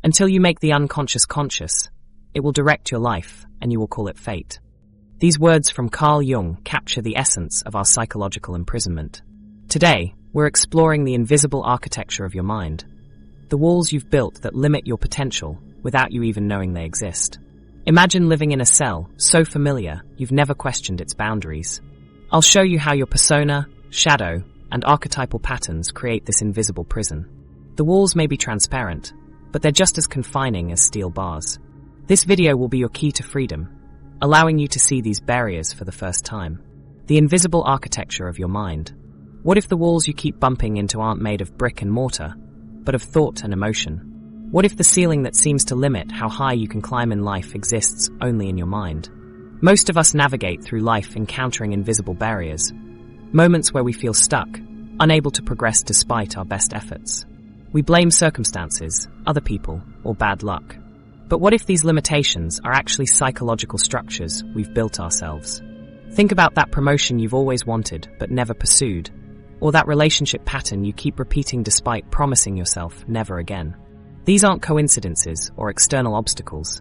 Until you make the unconscious conscious, it will direct your life, and you will call it fate. These words from Carl Jung capture the essence of our psychological imprisonment. Today, we're exploring the invisible architecture of your mind, the walls you've built that limit your potential without you even knowing they exist. Imagine living in a cell so familiar you've never questioned its boundaries. I'll show you how your persona, shadow, and archetypal patterns create this invisible prison. The walls may be transparent, but they're just as confining as steel bars. This video will be your key to freedom, allowing you to see these barriers for the first time. The invisible architecture of your mind. What if the walls you keep bumping into aren't made of brick and mortar, but of thought and emotion? What if the ceiling that seems to limit how high you can climb in life exists only in your mind? Most of us navigate through life encountering invisible barriers, moments where we feel stuck, unable to progress despite our best efforts. We blame circumstances, other people, or bad luck. But what if these limitations are actually psychological structures we've built ourselves? Think about that promotion you've always wanted but never pursued, or that relationship pattern you keep repeating despite promising yourself never again. These aren't coincidences or external obstacles.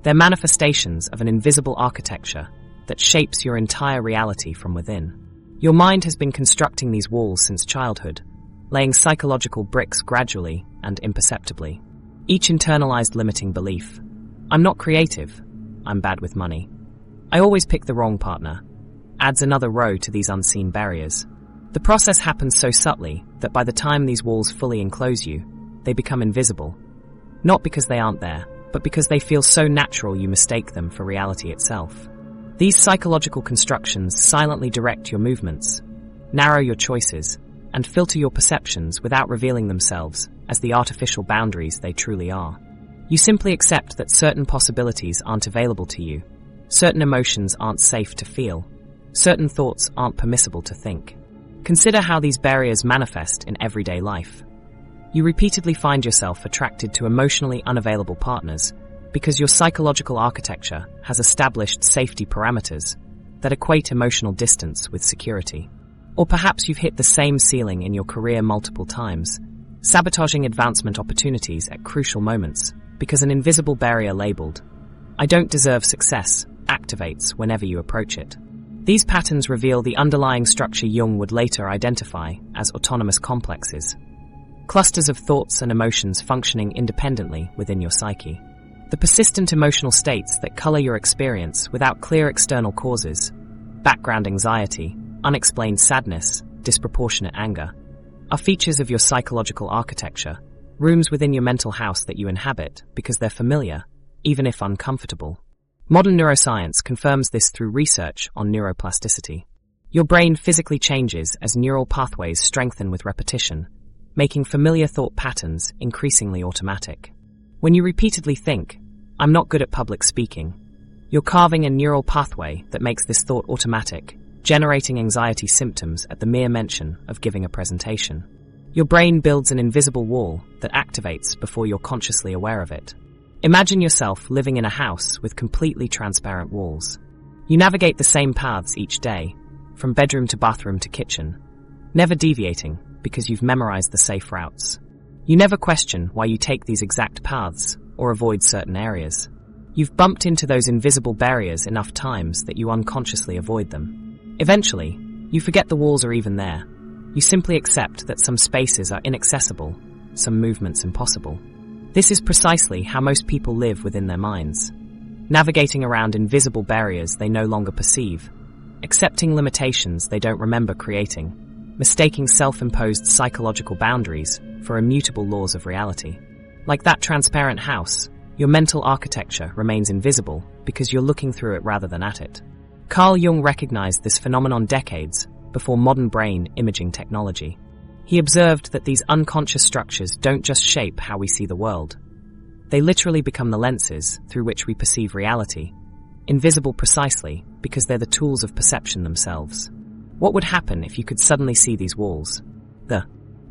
They're manifestations of an invisible architecture that shapes your entire reality from within. Your mind has been constructing these walls since childhood, laying psychological bricks gradually and imperceptibly. Each internalized limiting belief: I'm not creative, I'm bad with money, I always pick the wrong partner, adds another row to these unseen barriers. The process happens so subtly that by the time these walls fully enclose you, they become invisible. Not because they aren't there, but because they feel so natural you mistake them for reality itself. These psychological constructions silently direct your movements, narrow your choices, and filter your perceptions without revealing themselves as the artificial boundaries they truly are. You simply accept that certain possibilities aren't available to you, certain emotions aren't safe to feel, certain thoughts aren't permissible to think. Consider how these barriers manifest in everyday life. You repeatedly find yourself attracted to emotionally unavailable partners because your psychological architecture has established safety parameters that equate emotional distance with security. Or perhaps you've hit the same ceiling in your career multiple times, sabotaging advancement opportunities at crucial moments because an invisible barrier labeled, "I don't deserve success," activates whenever you approach it. These patterns reveal the underlying structure Jung would later identify as autonomous complexes, clusters of thoughts and emotions functioning independently within your psyche. The persistent emotional states that color your experience without clear external causes, background anxiety, unexplained sadness, disproportionate anger, are features of your psychological architecture, rooms within your mental house that you inhabit because they're familiar, even if uncomfortable. Modern neuroscience confirms this through research on neuroplasticity. Your brain physically changes as neural pathways strengthen with repetition, making familiar thought patterns increasingly automatic. When you repeatedly think, "I'm not good at public speaking," you're carving a neural pathway that makes this thought automatic, generating anxiety symptoms at the mere mention of giving a presentation. Your brain builds an invisible wall that activates before you're consciously aware of it. Imagine yourself living in a house with completely transparent walls. You navigate the same paths each day, from bedroom to bathroom to kitchen, never deviating because you've memorized the safe routes. You never question why you take these exact paths or avoid certain areas. You've bumped into those invisible barriers enough times that you unconsciously avoid them. Eventually, you forget the walls are even there. You simply accept that some spaces are inaccessible, some movements impossible. This is precisely how most people live within their minds, navigating around invisible barriers they no longer perceive, accepting limitations they don't remember creating, mistaking self-imposed psychological boundaries for immutable laws of reality. Like that transparent house, your mental architecture remains invisible because you're looking through it rather than at it. Carl Jung recognized this phenomenon decades before modern brain imaging technology. He observed that these unconscious structures don't just shape how we see the world. They literally become the lenses through which we perceive reality, invisible precisely because they're the tools of perception themselves. What would happen if you could suddenly see these walls? The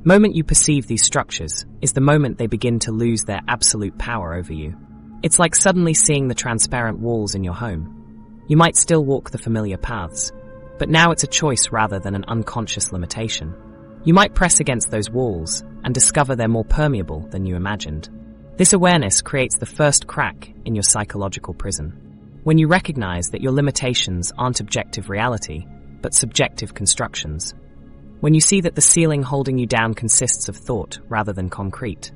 moment you perceive these structures is the moment they begin to lose their absolute power over you. It's like suddenly seeing the transparent walls in your home. You might still walk the familiar paths, but now it's a choice rather than an unconscious limitation. You might press against those walls and discover they're more permeable than you imagined. This awareness creates the first crack in your psychological prison. When you recognize that your limitations aren't objective reality, but subjective constructions. When you see that the ceiling holding you down consists of thought rather than concrete,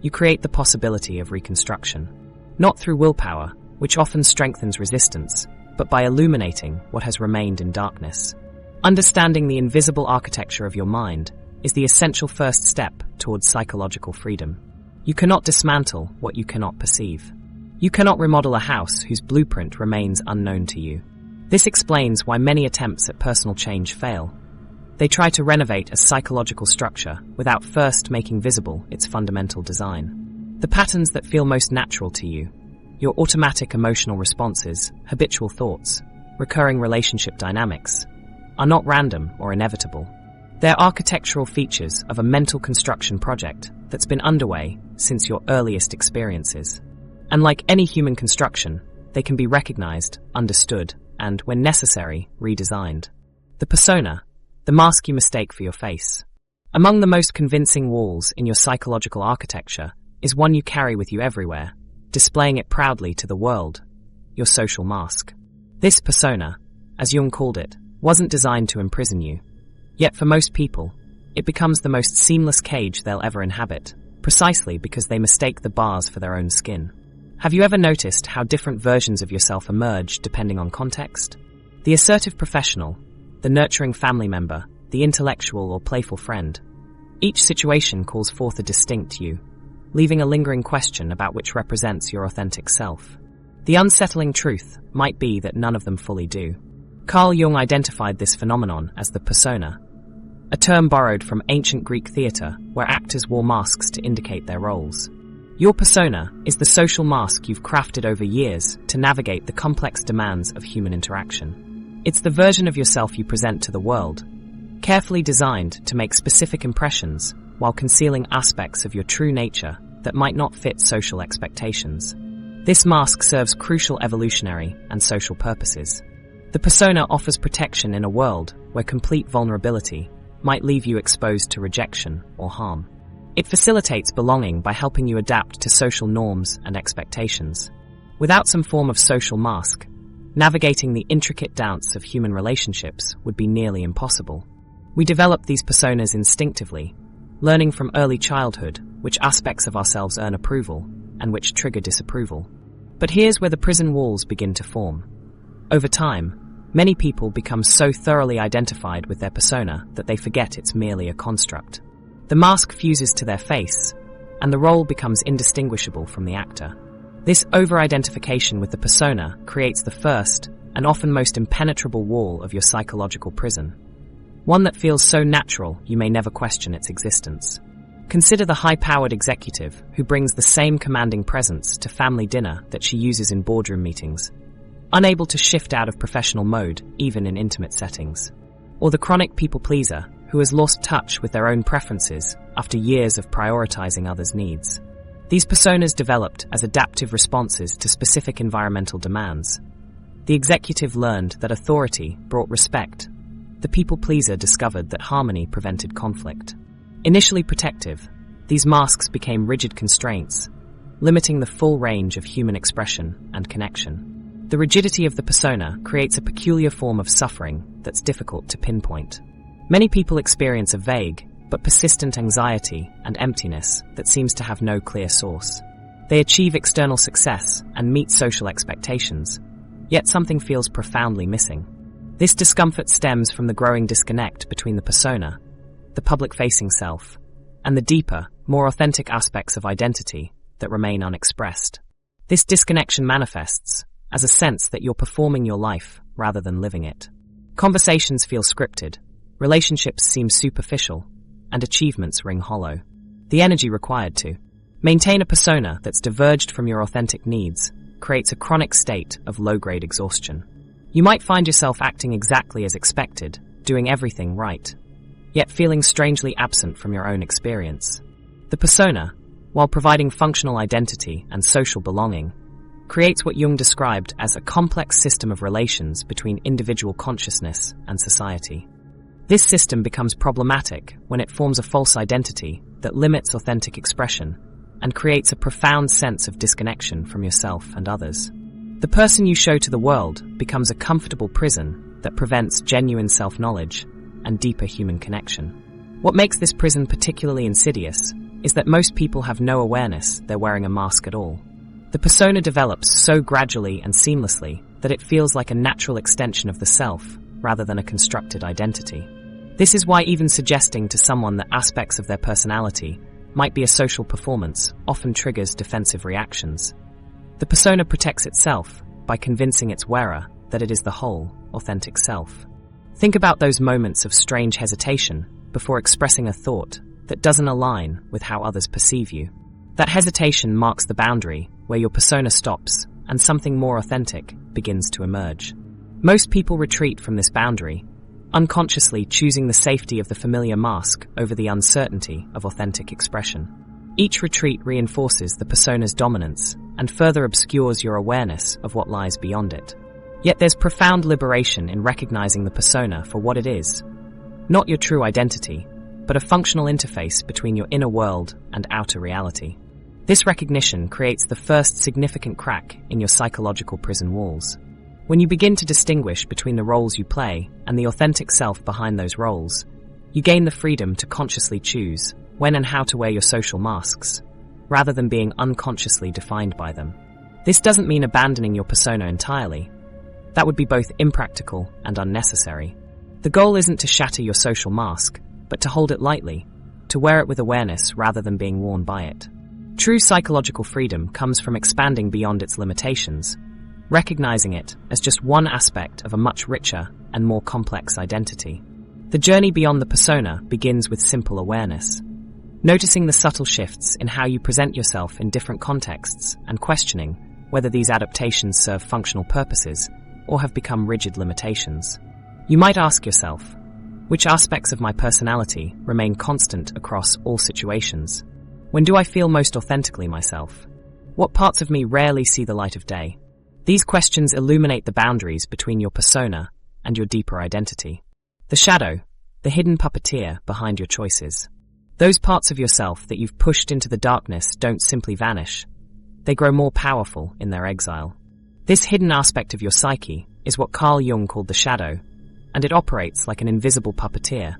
you create the possibility of reconstruction. Not through willpower, which often strengthens resistance, but by illuminating what has remained in darkness. Understanding the invisible architecture of your mind is the essential first step towards psychological freedom. You cannot dismantle what you cannot perceive. You cannot remodel a house whose blueprint remains unknown to you. This explains why many attempts at personal change fail. They try to renovate a psychological structure without first making visible its fundamental design. The patterns that feel most natural to you, your automatic emotional responses, habitual thoughts, recurring relationship dynamics, are not random or inevitable. They're architectural features of a mental construction project that's been underway since your earliest experiences. And like any human construction, they can be recognized, understood, and, when necessary, redesigned. The persona, the mask you mistake for your face. Among the most convincing walls in your psychological architecture is one you carry with you everywhere, displaying it proudly to the world, your social mask. This persona, as Jung called it, wasn't designed to imprison you. Yet for most people, it becomes the most seamless cage they'll ever inhabit, precisely because they mistake the bars for their own skin. Have you ever noticed how different versions of yourself emerge depending on context? The assertive professional, the nurturing family member, the intellectual or playful friend. Each situation calls forth a distinct you, leaving a lingering question about which represents your authentic self. The unsettling truth might be that none of them fully do. Carl Jung identified this phenomenon as the persona, a term borrowed from ancient Greek theatre where actors wore masks to indicate their roles. Your persona is the social mask you've crafted over years to navigate the complex demands of human interaction. It's the version of yourself you present to the world, carefully designed to make specific impressions while concealing aspects of your true nature that might not fit social expectations. This mask serves crucial evolutionary and social purposes. The persona offers protection in a world where complete vulnerability might leave you exposed to rejection or harm. It facilitates belonging by helping you adapt to social norms and expectations. Without some form of social mask, navigating the intricate dance of human relationships would be nearly impossible. We develop these personas instinctively, learning from early childhood which aspects of ourselves earn approval and which trigger disapproval. But here's where the prison walls begin to form. Over time, many people become so thoroughly identified with their persona that they forget it's merely a construct. The mask fuses to their face, and the role becomes indistinguishable from the actor. This over-identification with the persona creates the first, and often most impenetrable wall of your psychological prison. One that feels so natural you may never question its existence. Consider the high-powered executive who brings the same commanding presence to family dinner that she uses in boardroom meetings, unable to shift out of professional mode even in intimate settings. Or the chronic people-pleaser who has lost touch with their own preferences after years of prioritizing others' needs. These personas developed as adaptive responses to specific environmental demands. The executive learned that authority brought respect. The people-pleaser discovered that harmony prevented conflict. Initially protective, these masks became rigid constraints, limiting the full range of human expression and connection. The rigidity of the persona creates a peculiar form of suffering that's difficult to pinpoint. Many people experience a vague but persistent anxiety and emptiness that seems to have no clear source. They achieve external success and meet social expectations, yet something feels profoundly missing. This discomfort stems from the growing disconnect between the persona, the public-facing self, and the deeper, more authentic aspects of identity that remain unexpressed. This disconnection manifests as a sense that you're performing your life rather than living it. Conversations feel scripted, relationships seem superficial, and achievements ring hollow. The energy required to maintain a persona that's diverged from your authentic needs creates a chronic state of low-grade exhaustion. You might find yourself acting exactly as expected, doing everything right, yet feeling strangely absent from your own experience. The persona, while providing functional identity and social belonging, creates what Jung described as a complex system of relations between individual consciousness and society. This system becomes problematic when it forms a false identity that limits authentic expression and creates a profound sense of disconnection from yourself and others. The person you show to the world becomes a comfortable prison that prevents genuine self-knowledge and deeper human connection. What makes this prison particularly insidious is that most people have no awareness they're wearing a mask at all. The persona develops so gradually and seamlessly that it feels like a natural extension of the self rather than a constructed identity. This is why even suggesting to someone that aspects of their personality might be a social performance often triggers defensive reactions. The persona protects itself by convincing its wearer that it is the whole, authentic self. Think about those moments of strange hesitation before expressing a thought that doesn't align with how others perceive you. That hesitation marks the boundary where your persona stops and something more authentic begins to emerge. Most people retreat from this boundary, unconsciously choosing the safety of the familiar mask over the uncertainty of authentic expression. Each retreat reinforces the persona's dominance and further obscures your awareness of what lies beyond it. Yet there's profound liberation in recognizing the persona for what it is, not your true identity, but a functional interface between your inner world and outer reality. This recognition creates the first significant crack in your psychological prison walls. When you begin to distinguish between the roles you play and the authentic self behind those roles, you gain the freedom to consciously choose when and how to wear your social masks, rather than being unconsciously defined by them. This doesn't mean abandoning your persona entirely. That would be both impractical and unnecessary. The goal isn't to shatter your social mask, but to hold it lightly, to wear it with awareness rather than being worn by it. True psychological freedom comes from expanding beyond its limitations, recognizing it as just one aspect of a much richer and more complex identity. The journey beyond the persona begins with simple awareness, noticing the subtle shifts in how you present yourself in different contexts and questioning whether these adaptations serve functional purposes or have become rigid limitations. You might ask yourself, which aspects of my personality remain constant across all situations? When do I feel most authentically myself? What parts of me rarely see the light of day? These questions illuminate the boundaries between your persona and your deeper identity. The shadow, the hidden puppeteer behind your choices. Those parts of yourself that you've pushed into the darkness don't simply vanish. They grow more powerful in their exile. This hidden aspect of your psyche is what Carl Jung called the shadow, and it operates like an invisible puppeteer,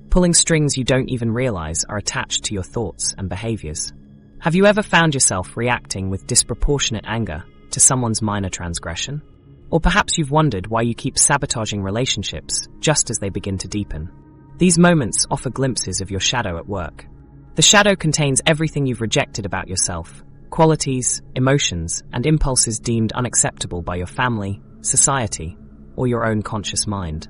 pulling strings you don't even realize are attached to your thoughts and behaviors. Have you ever found yourself reacting with disproportionate anger to someone's minor transgression? Or perhaps you've wondered why you keep sabotaging relationships just as they begin to deepen. These moments offer glimpses of your shadow at work. The shadow contains everything you've rejected about yourself, qualities, emotions, and impulses deemed unacceptable by your family, society, or your own conscious mind.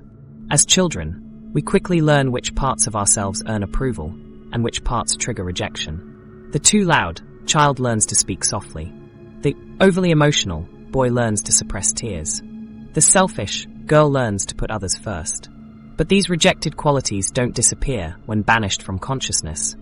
As children, we quickly learn which parts of ourselves earn approval and which parts trigger rejection. The too loud child learns to speak softly. The overly emotional boy learns to suppress tears. The selfish girl learns to put others first. But these rejected qualities don't disappear when banished from consciousness.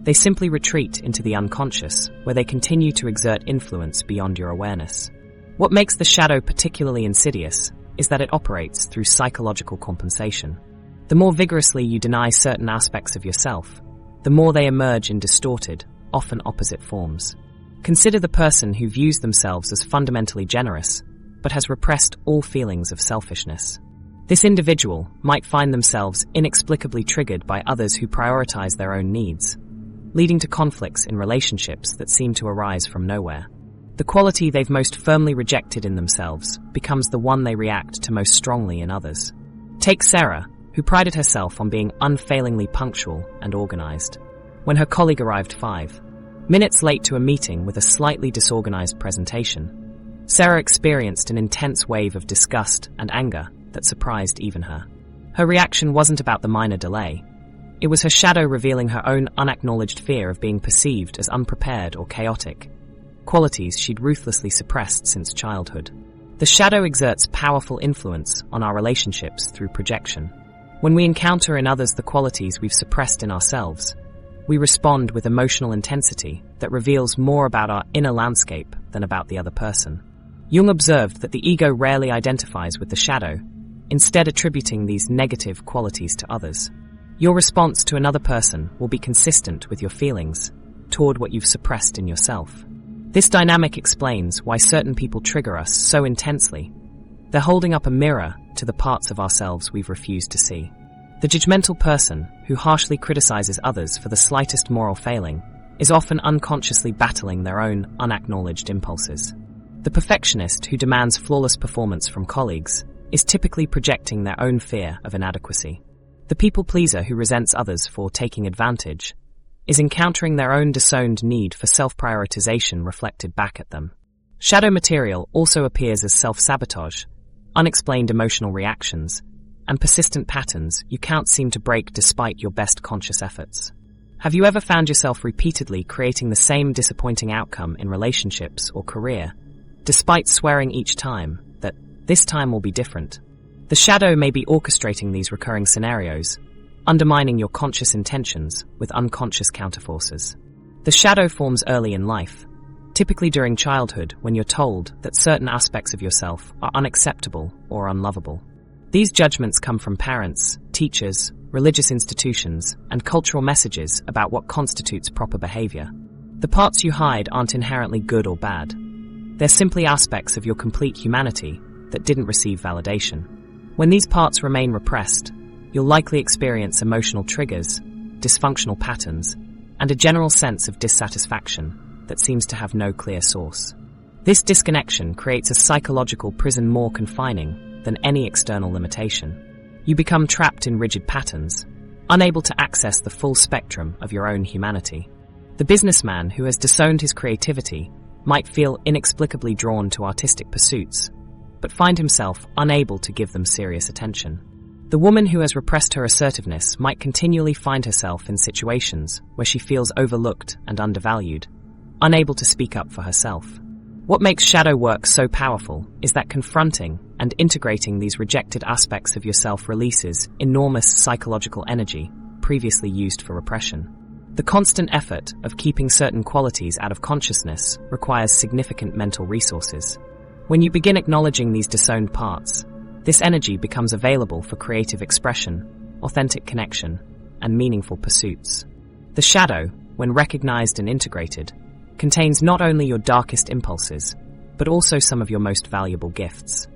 They simply retreat into the unconscious, where they continue to exert influence beyond your awareness. What makes the shadow particularly insidious is that it operates through psychological compensation. The more vigorously you deny certain aspects of yourself, the more they emerge in distorted, often opposite forms. Consider the person who views themselves as fundamentally generous, but has repressed all feelings of selfishness. This individual might find themselves inexplicably triggered by others who prioritize their own needs, leading to conflicts in relationships that seem to arise from nowhere. The quality they've most firmly rejected in themselves becomes the one they react to most strongly in others. Take Sarah, who prided herself on being unfailingly punctual and organized. When her colleague arrived 5 minutes late to a meeting with a slightly disorganized presentation, Sarah experienced an intense wave of disgust and anger that surprised even her. Her reaction wasn't about the minor delay. It was her shadow revealing her own unacknowledged fear of being perceived as unprepared or chaotic, qualities she'd ruthlessly suppressed since childhood. The shadow exerts powerful influence on our relationships through projection. When we encounter in others the qualities we've suppressed in ourselves, we respond with emotional intensity that reveals more about our inner landscape than about the other person. Jung observed that the ego rarely identifies with the shadow, instead attributing these negative qualities to others. Your response to another person will be consistent with your feelings, toward what you've suppressed in yourself. This dynamic explains why certain people trigger us so intensely. They're holding up a mirror to the parts of ourselves we've refused to see. The judgmental person, who harshly criticizes others for the slightest moral failing, is often unconsciously battling their own unacknowledged impulses. The perfectionist, who demands flawless performance from colleagues, is typically projecting their own fear of inadequacy. The people pleaser, who resents others for taking advantage, is encountering their own disowned need for self-prioritization reflected back at them. Shadow material also appears as self-sabotage, unexplained emotional reactions, and persistent patterns you can't seem to break despite your best conscious efforts. Have you ever found yourself repeatedly creating the same disappointing outcome in relationships or career, despite swearing each time that this time will be different? The shadow may be orchestrating these recurring scenarios, undermining your conscious intentions with unconscious counterforces. The shadow forms early in life, typically during childhood when you're told that certain aspects of yourself are unacceptable or unlovable. These judgments come from parents, teachers, religious institutions, and cultural messages about what constitutes proper behavior. The parts you hide aren't inherently good or bad. They're simply aspects of your complete humanity that didn't receive validation. When these parts remain repressed, you'll likely experience emotional triggers, dysfunctional patterns, and a general sense of dissatisfaction that seems to have no clear source. This disconnection creates a psychological prison more confining than any external limitation. You become trapped in rigid patterns, unable to access the full spectrum of your own humanity. The businessman who has disowned his creativity might feel inexplicably drawn to artistic pursuits, but find himself unable to give them serious attention. The woman who has repressed her assertiveness might continually find herself in situations where she feels overlooked and undervalued, unable to speak up for herself. What makes shadow work so powerful is that confronting and integrating these rejected aspects of yourself releases enormous psychological energy previously used for repression. The constant effort of keeping certain qualities out of consciousness requires significant mental resources. When you begin acknowledging these disowned parts, this energy becomes available for creative expression, authentic connection, and meaningful pursuits. The shadow, when recognized and integrated, contains not only your darkest impulses, but also some of your most valuable gifts.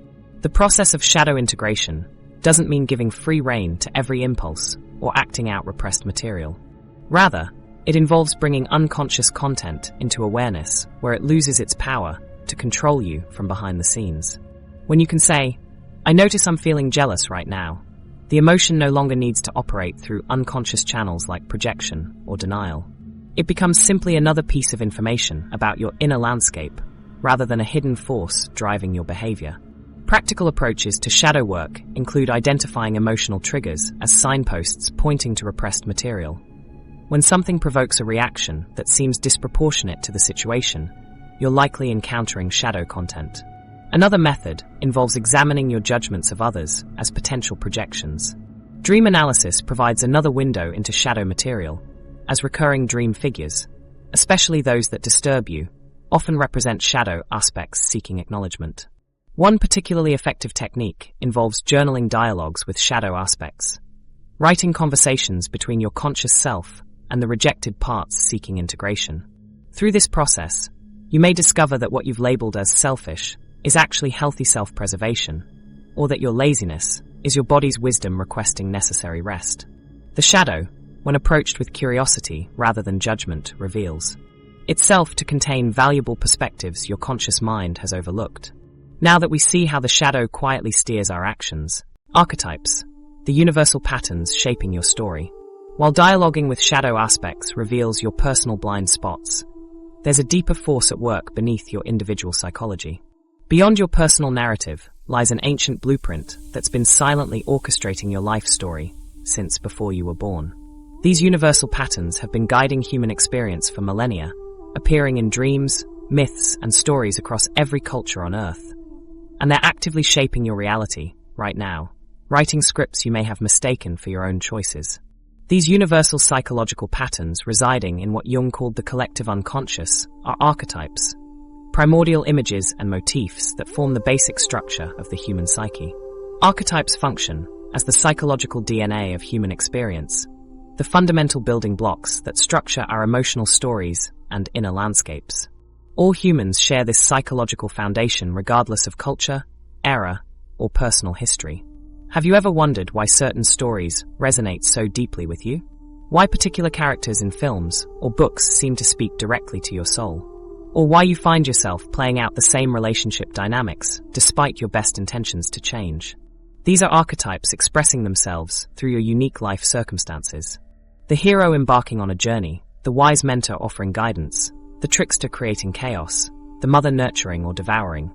The process of shadow integration doesn't mean giving free rein to every impulse or acting out repressed material. Rather, it involves bringing unconscious content into awareness where it loses its power to control you from behind the scenes. When you can say, "I notice I'm feeling jealous right now," the emotion no longer needs to operate through unconscious channels like projection or denial. It becomes simply another piece of information about your inner landscape, rather than a hidden force driving your behavior. Practical approaches to shadow work include identifying emotional triggers as signposts pointing to repressed material. When something provokes a reaction that seems disproportionate to the situation, you're likely encountering shadow content. Another method involves examining your judgments of others as potential projections. Dream analysis provides another window into shadow material, as recurring dream figures, especially those that disturb you, often represent shadow aspects seeking acknowledgement. One particularly effective technique involves journaling dialogues with shadow aspects, writing conversations between your conscious self and the rejected parts seeking integration. Through this process, you may discover that what you've labeled as selfish is actually healthy self-preservation, or that your laziness is your body's wisdom requesting necessary rest. The shadow, when approached with curiosity rather than judgment, reveals itself to contain valuable perspectives your conscious mind has overlooked. Now that we see how the shadow quietly steers our actions, archetypes, the universal patterns shaping your story, while dialoguing with shadow aspects reveals your personal blind spots, there's a deeper force at work beneath your individual psychology. Beyond your personal narrative lies an ancient blueprint that's been silently orchestrating your life story since before you were born. These universal patterns have been guiding human experience for millennia, appearing in dreams, myths, and stories across every culture on Earth. And they're actively shaping your reality, right now, writing scripts you may have mistaken for your own choices. These universal psychological patterns residing in what Jung called the collective unconscious are archetypes, primordial images and motifs that form the basic structure of the human psyche. Archetypes function as the psychological DNA of human experience, the fundamental building blocks that structure our emotional stories and inner landscapes. All humans share this psychological foundation regardless of culture, era, or personal history. Have you ever wondered why certain stories resonate so deeply with you? Why particular characters in films or books seem to speak directly to your soul? Or why you find yourself playing out the same relationship dynamics despite your best intentions to change? These are archetypes expressing themselves through your unique life circumstances. The hero embarking on a journey, the wise mentor offering guidance, the trickster creating chaos, the mother nurturing or devouring.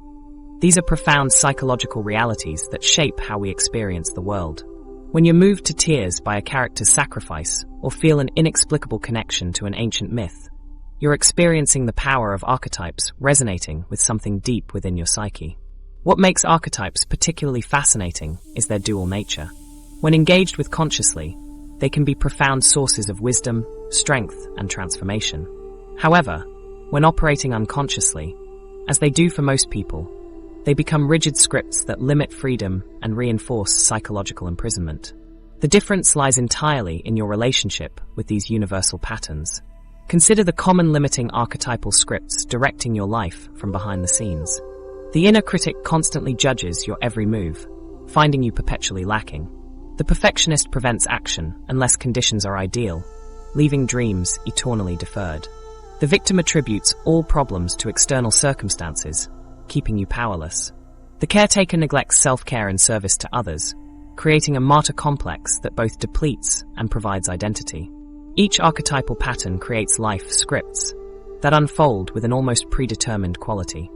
These are profound psychological realities that shape how we experience the world. When you're moved to tears by a character's sacrifice or feel an inexplicable connection to an ancient myth, you're experiencing the power of archetypes resonating with something deep within your psyche. What makes archetypes particularly fascinating is their dual nature. When engaged with consciously, they can be profound sources of wisdom, strength, and transformation. However, when operating unconsciously, as they do for most people, they become rigid scripts that limit freedom and reinforce psychological imprisonment. The difference lies entirely in your relationship with these universal patterns. Consider the common limiting archetypal scripts directing your life from behind the scenes. The inner critic constantly judges your every move, finding you perpetually lacking. The perfectionist prevents action unless conditions are ideal, leaving dreams eternally deferred. The victim attributes all problems to external circumstances, keeping you powerless. The caretaker neglects self-care in service to others, creating a martyr complex that both depletes and provides identity. Each archetypal pattern creates life scripts that unfold with an almost predetermined quality.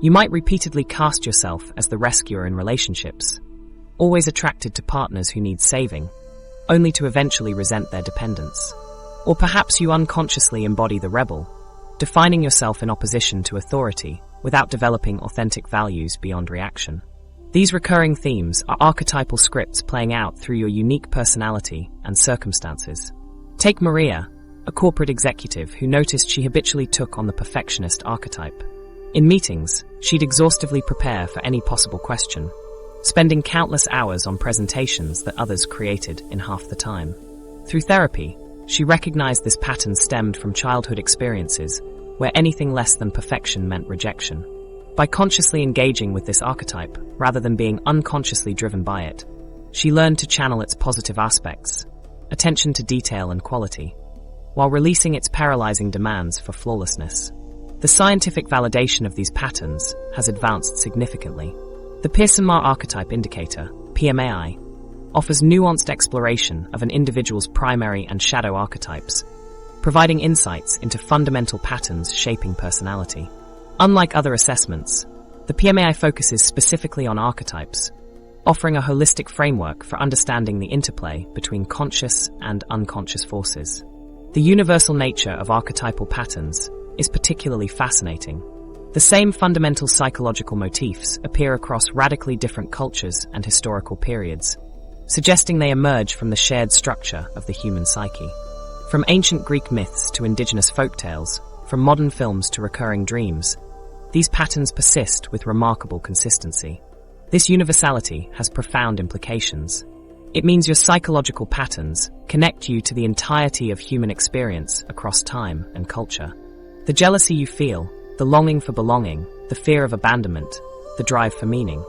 You might repeatedly cast yourself as the rescuer in relationships, always attracted to partners who need saving, only to eventually resent their dependence. Or perhaps you unconsciously embody the rebel, defining yourself in opposition to authority without developing authentic values beyond reaction. These recurring themes are archetypal scripts playing out through your unique personality and circumstances. Take Maria, a corporate executive who noticed she habitually took on the perfectionist archetype. In meetings, she'd exhaustively prepare for any possible question, spending countless hours on presentations that others created in half the time. Through therapy, she recognized this pattern stemmed from childhood experiences where anything less than perfection meant rejection. By consciously engaging with this archetype, rather than being unconsciously driven by it, she learned to channel its positive aspects, attention to detail and quality, while releasing its paralyzing demands for flawlessness. The scientific validation of these patterns has advanced significantly. The Pearson-Mar Archetype Indicator, PMAI, offers nuanced exploration of an individual's primary and shadow archetypes, providing insights into fundamental patterns shaping personality. Unlike other assessments, the PMAI focuses specifically on archetypes, offering a holistic framework for understanding the interplay between conscious and unconscious forces. The universal nature of archetypal patterns is particularly fascinating. The same fundamental psychological motifs appear across radically different cultures and historical periods, suggesting they emerge from the shared structure of the human psyche. From ancient Greek myths to indigenous folktales, from modern films to recurring dreams, these patterns persist with remarkable consistency. This universality has profound implications. It means your psychological patterns connect you to the entirety of human experience across time and culture. The jealousy you feel, the longing for belonging, the fear of abandonment, the drive for meaning.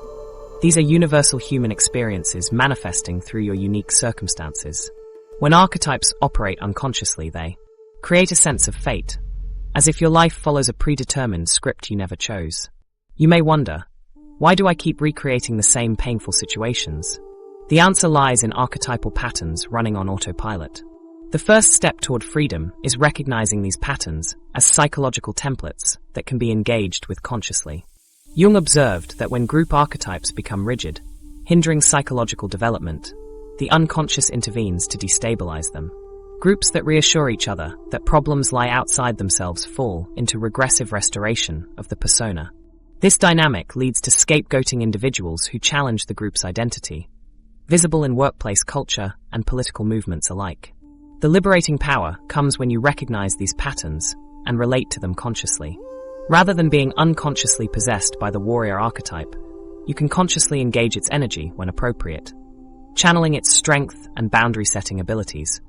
These are universal human experiences manifesting through your unique circumstances. When archetypes operate unconsciously, they create a sense of fate, as if your life follows a predetermined script you never chose. You may wonder, why do I keep recreating the same painful situations? The answer lies in archetypal patterns running on autopilot. The first step toward freedom is recognizing these patterns as psychological templates that can be engaged with consciously. Jung observed that when group archetypes become rigid, hindering psychological development, the unconscious intervenes to destabilize them. Groups that reassure each other that problems lie outside themselves fall into regressive restoration of the persona. This dynamic leads to scapegoating individuals who challenge the group's identity, visible in workplace culture and political movements alike. The liberating power comes when you recognize these patterns and relate to them consciously. Rather than being unconsciously possessed by the warrior archetype, you can consciously engage its energy when appropriate, channeling its strength and boundary-setting abilities.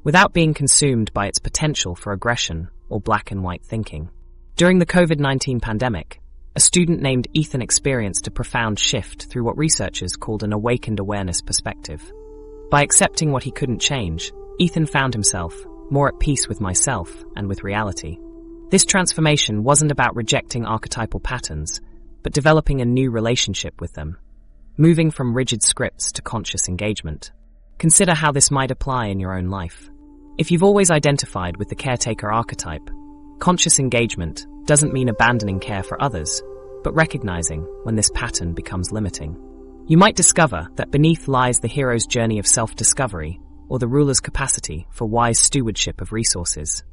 without being consumed by its potential for aggression or black and white thinking. During the COVID-19 pandemic, a student named Ethan experienced a profound shift through what researchers called an awakened awareness perspective. By accepting what he couldn't change, Ethan found himself more at peace with myself and with reality. This transformation wasn't about rejecting archetypal patterns, but developing a new relationship with them, moving from rigid scripts to conscious engagement. Consider how this might apply in your own life. If you've always identified with the caretaker archetype, conscious engagement doesn't mean abandoning care for others, but recognizing when this pattern becomes limiting. You might discover that beneath lies the hero's journey of self-discovery or the ruler's capacity for wise stewardship of resources,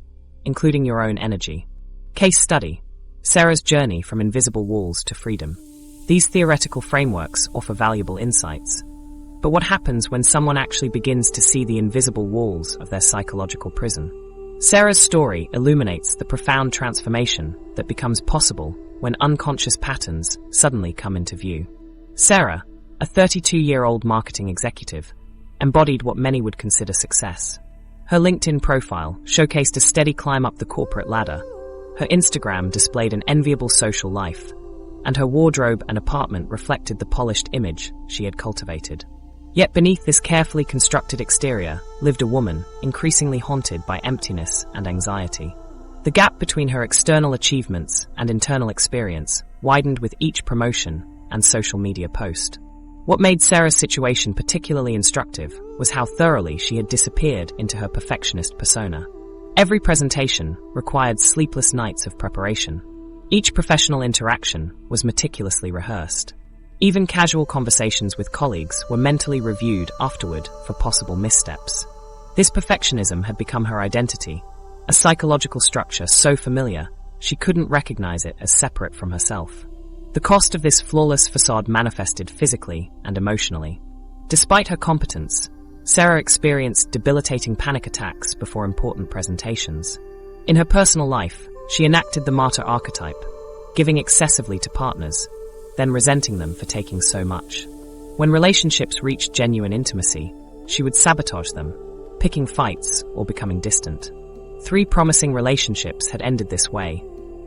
including your own energy. Case study: Sarah's journey from invisible walls to freedom. These theoretical frameworks offer valuable insights. But what happens when someone actually begins to see the invisible walls of their psychological prison? Sarah's story illuminates the profound transformation that becomes possible when unconscious patterns suddenly come into view. Sarah, a 32-year-old marketing executive, embodied what many would consider success. Her LinkedIn profile showcased a steady climb up the corporate ladder. Her Instagram displayed an enviable social life, and her wardrobe and apartment reflected the polished image she had cultivated. Yet beneath this carefully constructed exterior lived a woman increasingly haunted by emptiness and anxiety. The gap between her external achievements and internal experience widened with each promotion and social media post. What made Sarah's situation particularly instructive was how thoroughly she had disappeared into her perfectionist persona. Every presentation required sleepless nights of preparation. Each professional interaction was meticulously rehearsed. Even casual conversations with colleagues were mentally reviewed afterward for possible missteps. This perfectionism had become her identity, a psychological structure so familiar she couldn't recognize it as separate from herself. The cost of this flawless facade manifested physically and emotionally. Despite her competence, Sarah experienced debilitating panic attacks before important presentations. In her personal life, she enacted the martyr archetype, giving excessively to partners, then resenting them for taking so much. When relationships reached genuine intimacy, she would sabotage them, picking fights or becoming distant. 3 promising relationships had ended this way,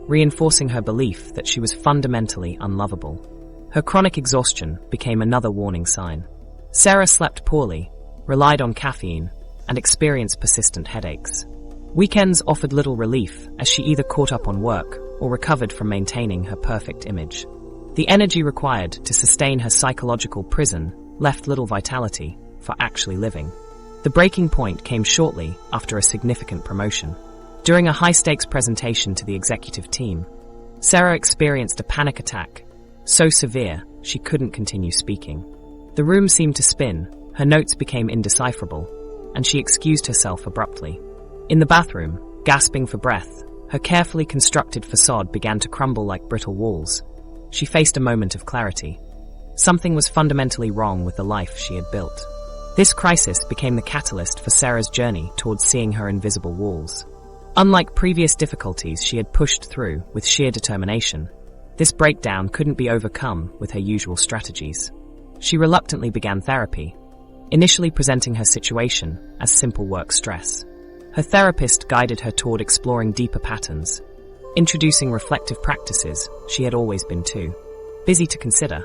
reinforcing her belief that she was fundamentally unlovable. Her chronic exhaustion became another warning sign. Sarah slept poorly, relied on caffeine, and experienced persistent headaches. Weekends offered little relief as she either caught up on work or recovered from maintaining her perfect image. The energy required to sustain her psychological prison left little vitality for actually living. The breaking point came shortly after a significant promotion. During a high-stakes presentation to the executive team, Sarah experienced a panic attack, so severe she couldn't continue speaking. The room seemed to spin, her notes became indecipherable, and she excused herself abruptly. In the bathroom, gasping for breath, her carefully constructed facade began to crumble like brittle walls. She faced a moment of clarity. Something was fundamentally wrong with the life she had built. This crisis became the catalyst for Sarah's journey towards seeing her invisible walls. Unlike previous difficulties she had pushed through with sheer determination, this breakdown couldn't be overcome with her usual strategies. She reluctantly began therapy, initially presenting her situation as simple work stress. Her therapist guided her toward exploring deeper patterns, introducing reflective practices she had always been too busy to consider.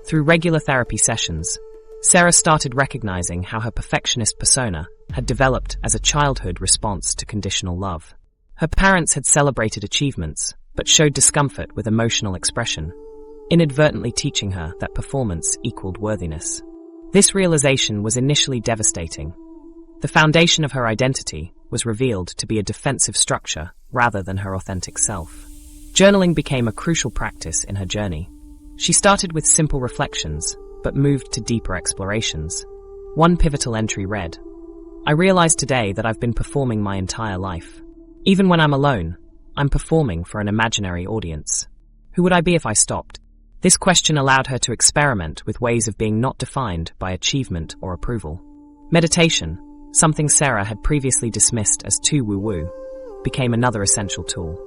Through regular therapy sessions, Sarah started recognizing how her perfectionist persona had developed as a childhood response to conditional love. Her parents had celebrated achievements, but showed discomfort with emotional expression, inadvertently teaching her that performance equaled worthiness. This realization was initially devastating. The foundation of her identity was revealed to be a defensive structure rather than her authentic self. Journaling became a crucial practice in her journey. She started with simple reflections, but moved to deeper explorations. One pivotal entry read, "I realize today that I've been performing my entire life. Even when I'm alone, I'm performing for an imaginary audience. Who would I be if I stopped?" This question allowed her to experiment with ways of being not defined by achievement or approval. Meditation, something Sarah had previously dismissed as too woo-woo, became another essential tool.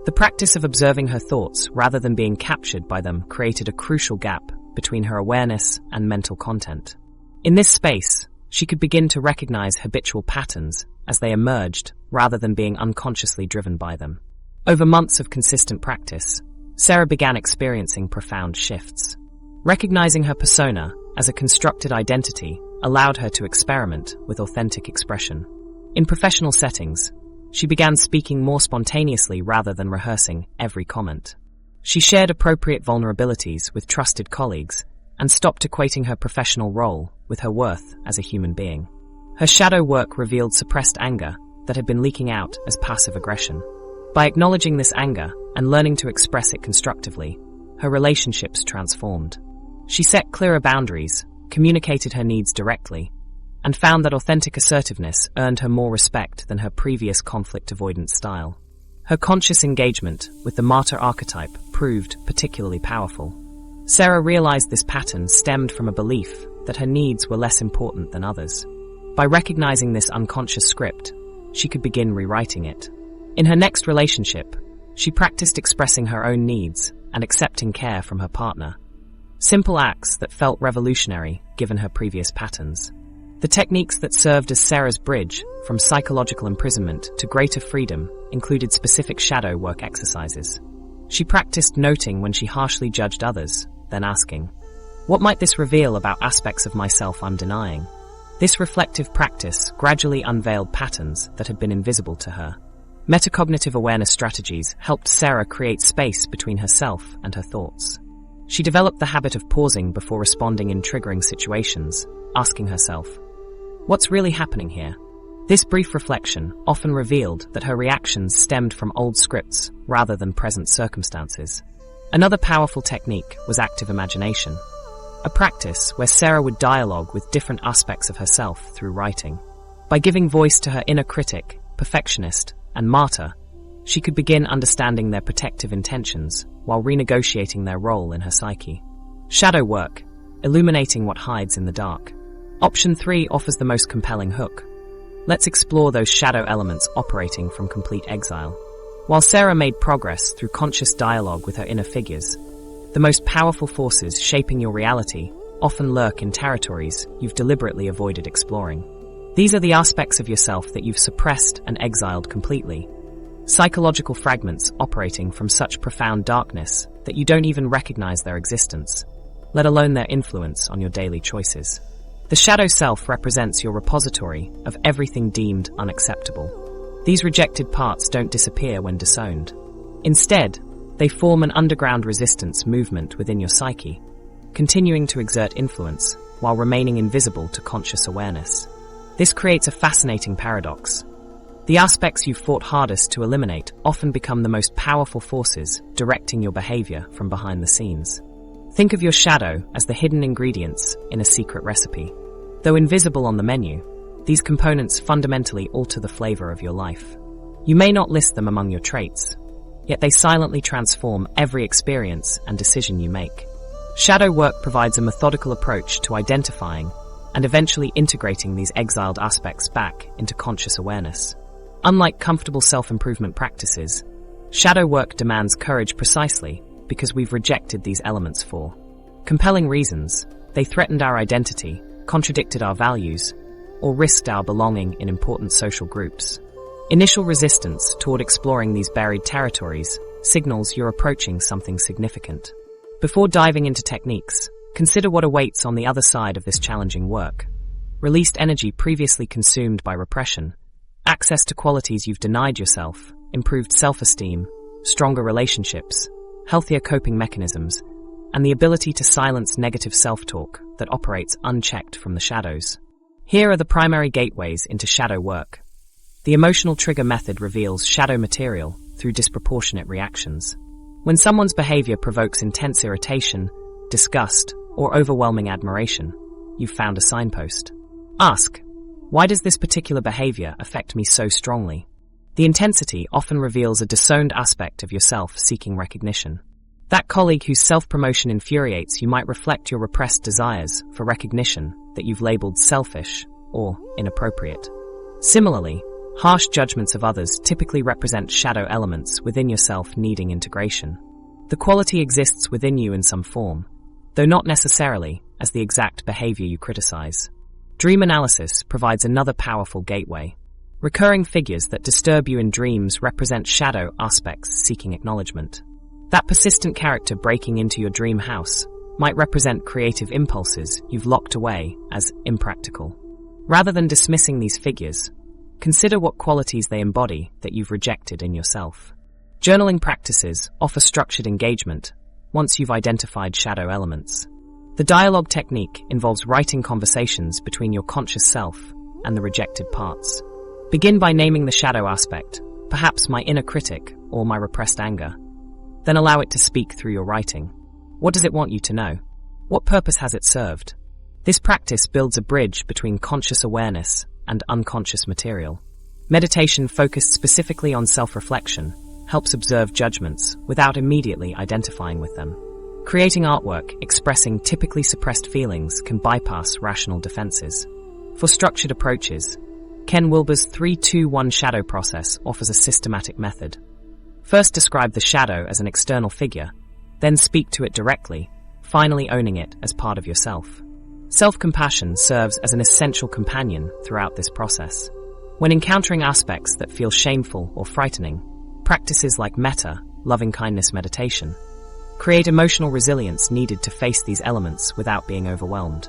The practice of observing her thoughts rather than being captured by them created a crucial gap between her awareness and mental content. In this space, she could begin to recognize habitual patterns as they emerged rather than being unconsciously driven by them. Over months of consistent practice, Sarah began experiencing profound shifts. Recognizing her persona as a constructed identity allowed her to experiment with authentic expression. In professional settings, she began speaking more spontaneously rather than rehearsing every comment. She shared appropriate vulnerabilities with trusted colleagues and stopped equating her professional role with her worth as a human being. Her shadow work revealed suppressed anger that had been leaking out as passive aggression. By acknowledging this anger and learning to express it constructively, her relationships transformed. She set clearer boundaries, communicated her needs directly, and found that authentic assertiveness earned her more respect than her previous conflict avoidance style. Her conscious engagement with the martyr archetype proved particularly powerful. Sarah realized this pattern stemmed from a belief that her needs were less important than others. By recognizing this unconscious script, she could begin rewriting it. In her next relationship, she practiced expressing her own needs and accepting care from her partner. Simple acts that felt revolutionary given her previous patterns. The techniques that served as Sarah's bridge from psychological imprisonment to greater freedom included specific shadow work exercises. She practiced noting when she harshly judged others, then asking, "What might this reveal about aspects of myself I'm denying?" This reflective practice gradually unveiled patterns that had been invisible to her. Metacognitive awareness strategies helped Sarah create space between herself and her thoughts. She developed the habit of pausing before responding in triggering situations, asking herself, "What's really happening here?" This brief reflection often revealed that her reactions stemmed from old scripts rather than present circumstances. Another powerful technique was active imagination, a practice where Sarah would dialogue with different aspects of herself through writing. By giving voice to her inner critic, perfectionist, and martyr, she could begin understanding their protective intentions while renegotiating their role in her psyche. Shadow work, illuminating what hides in the dark. Option 3 offers the most compelling hook. Let's explore those shadow elements operating from complete exile. While Sarah made progress through conscious dialogue with her inner figures, the most powerful forces shaping your reality often lurk in territories you've deliberately avoided exploring. These are the aspects of yourself that you've suppressed and exiled completely. Psychological fragments operating from such profound darkness that you don't even recognize their existence, let alone their influence on your daily choices. The shadow self represents your repository of everything deemed unacceptable. These rejected parts don't disappear when disowned. Instead, they form an underground resistance movement within your psyche, continuing to exert influence while remaining invisible to conscious awareness. This creates a fascinating paradox. The aspects you've fought hardest to eliminate often become the most powerful forces directing your behavior from behind the scenes. Think of your shadow as the hidden ingredients in a secret recipe. Though invisible on the menu, these components fundamentally alter the flavor of your life. You may not list them among your traits, yet they silently transform every experience and decision you make. Shadow work provides a methodical approach to identifying and eventually integrating these exiled aspects back into conscious awareness. Unlike comfortable self-improvement practices, shadow work demands courage precisely because we've rejected these elements for compelling reasons. They threatened our identity, contradicted our values, or risked our belonging in important social groups. Initial resistance toward exploring these buried territories signals you're approaching something significant. Before diving into techniques, consider what awaits on the other side of this challenging work. Released energy previously consumed by repression, access to qualities you've denied yourself, improved self-esteem, stronger relationships, healthier coping mechanisms, and the ability to silence negative self-talk that operates unchecked from the shadows. Here are the primary gateways into shadow work. The emotional trigger method reveals shadow material through disproportionate reactions. When someone's behavior provokes intense irritation, disgust, or overwhelming admiration, you've found a signpost. Ask, why does this particular behavior affect me so strongly? The intensity often reveals a disowned aspect of yourself seeking recognition. That colleague whose self-promotion infuriates you might reflect your repressed desires for recognition that you've labeled selfish or inappropriate. Similarly, harsh judgments of others typically represent shadow elements within yourself needing integration. The quality exists within you in some form, though not necessarily as the exact behavior you criticize. Dream analysis provides another powerful gateway. Recurring figures that disturb you in dreams represent shadow aspects seeking acknowledgement. That persistent character breaking into your dream house might represent creative impulses you've locked away as impractical. Rather than dismissing these figures, consider what qualities they embody that you've rejected in yourself. Journaling practices offer structured engagement once you've identified shadow elements. The dialogue technique involves writing conversations between your conscious self and the rejected parts. Begin by naming the shadow aspect, perhaps my inner critic or my repressed anger. Then allow it to speak through your writing. What does it want you to know? What purpose has it served? This practice builds a bridge between conscious awareness and unconscious material. Meditation focused specifically on self-reflection helps observe judgments without immediately identifying with them. Creating artwork expressing typically suppressed feelings can bypass rational defenses. For structured approaches, Ken Wilber's 3-2-1 shadow process offers a systematic method. First, describe the shadow as an external figure, then speak to it directly, finally owning it as part of yourself. Self-compassion serves as an essential companion throughout this process. When encountering aspects that feel shameful or frightening, practices like metta, loving-kindness meditation, create emotional resilience needed to face these elements without being overwhelmed.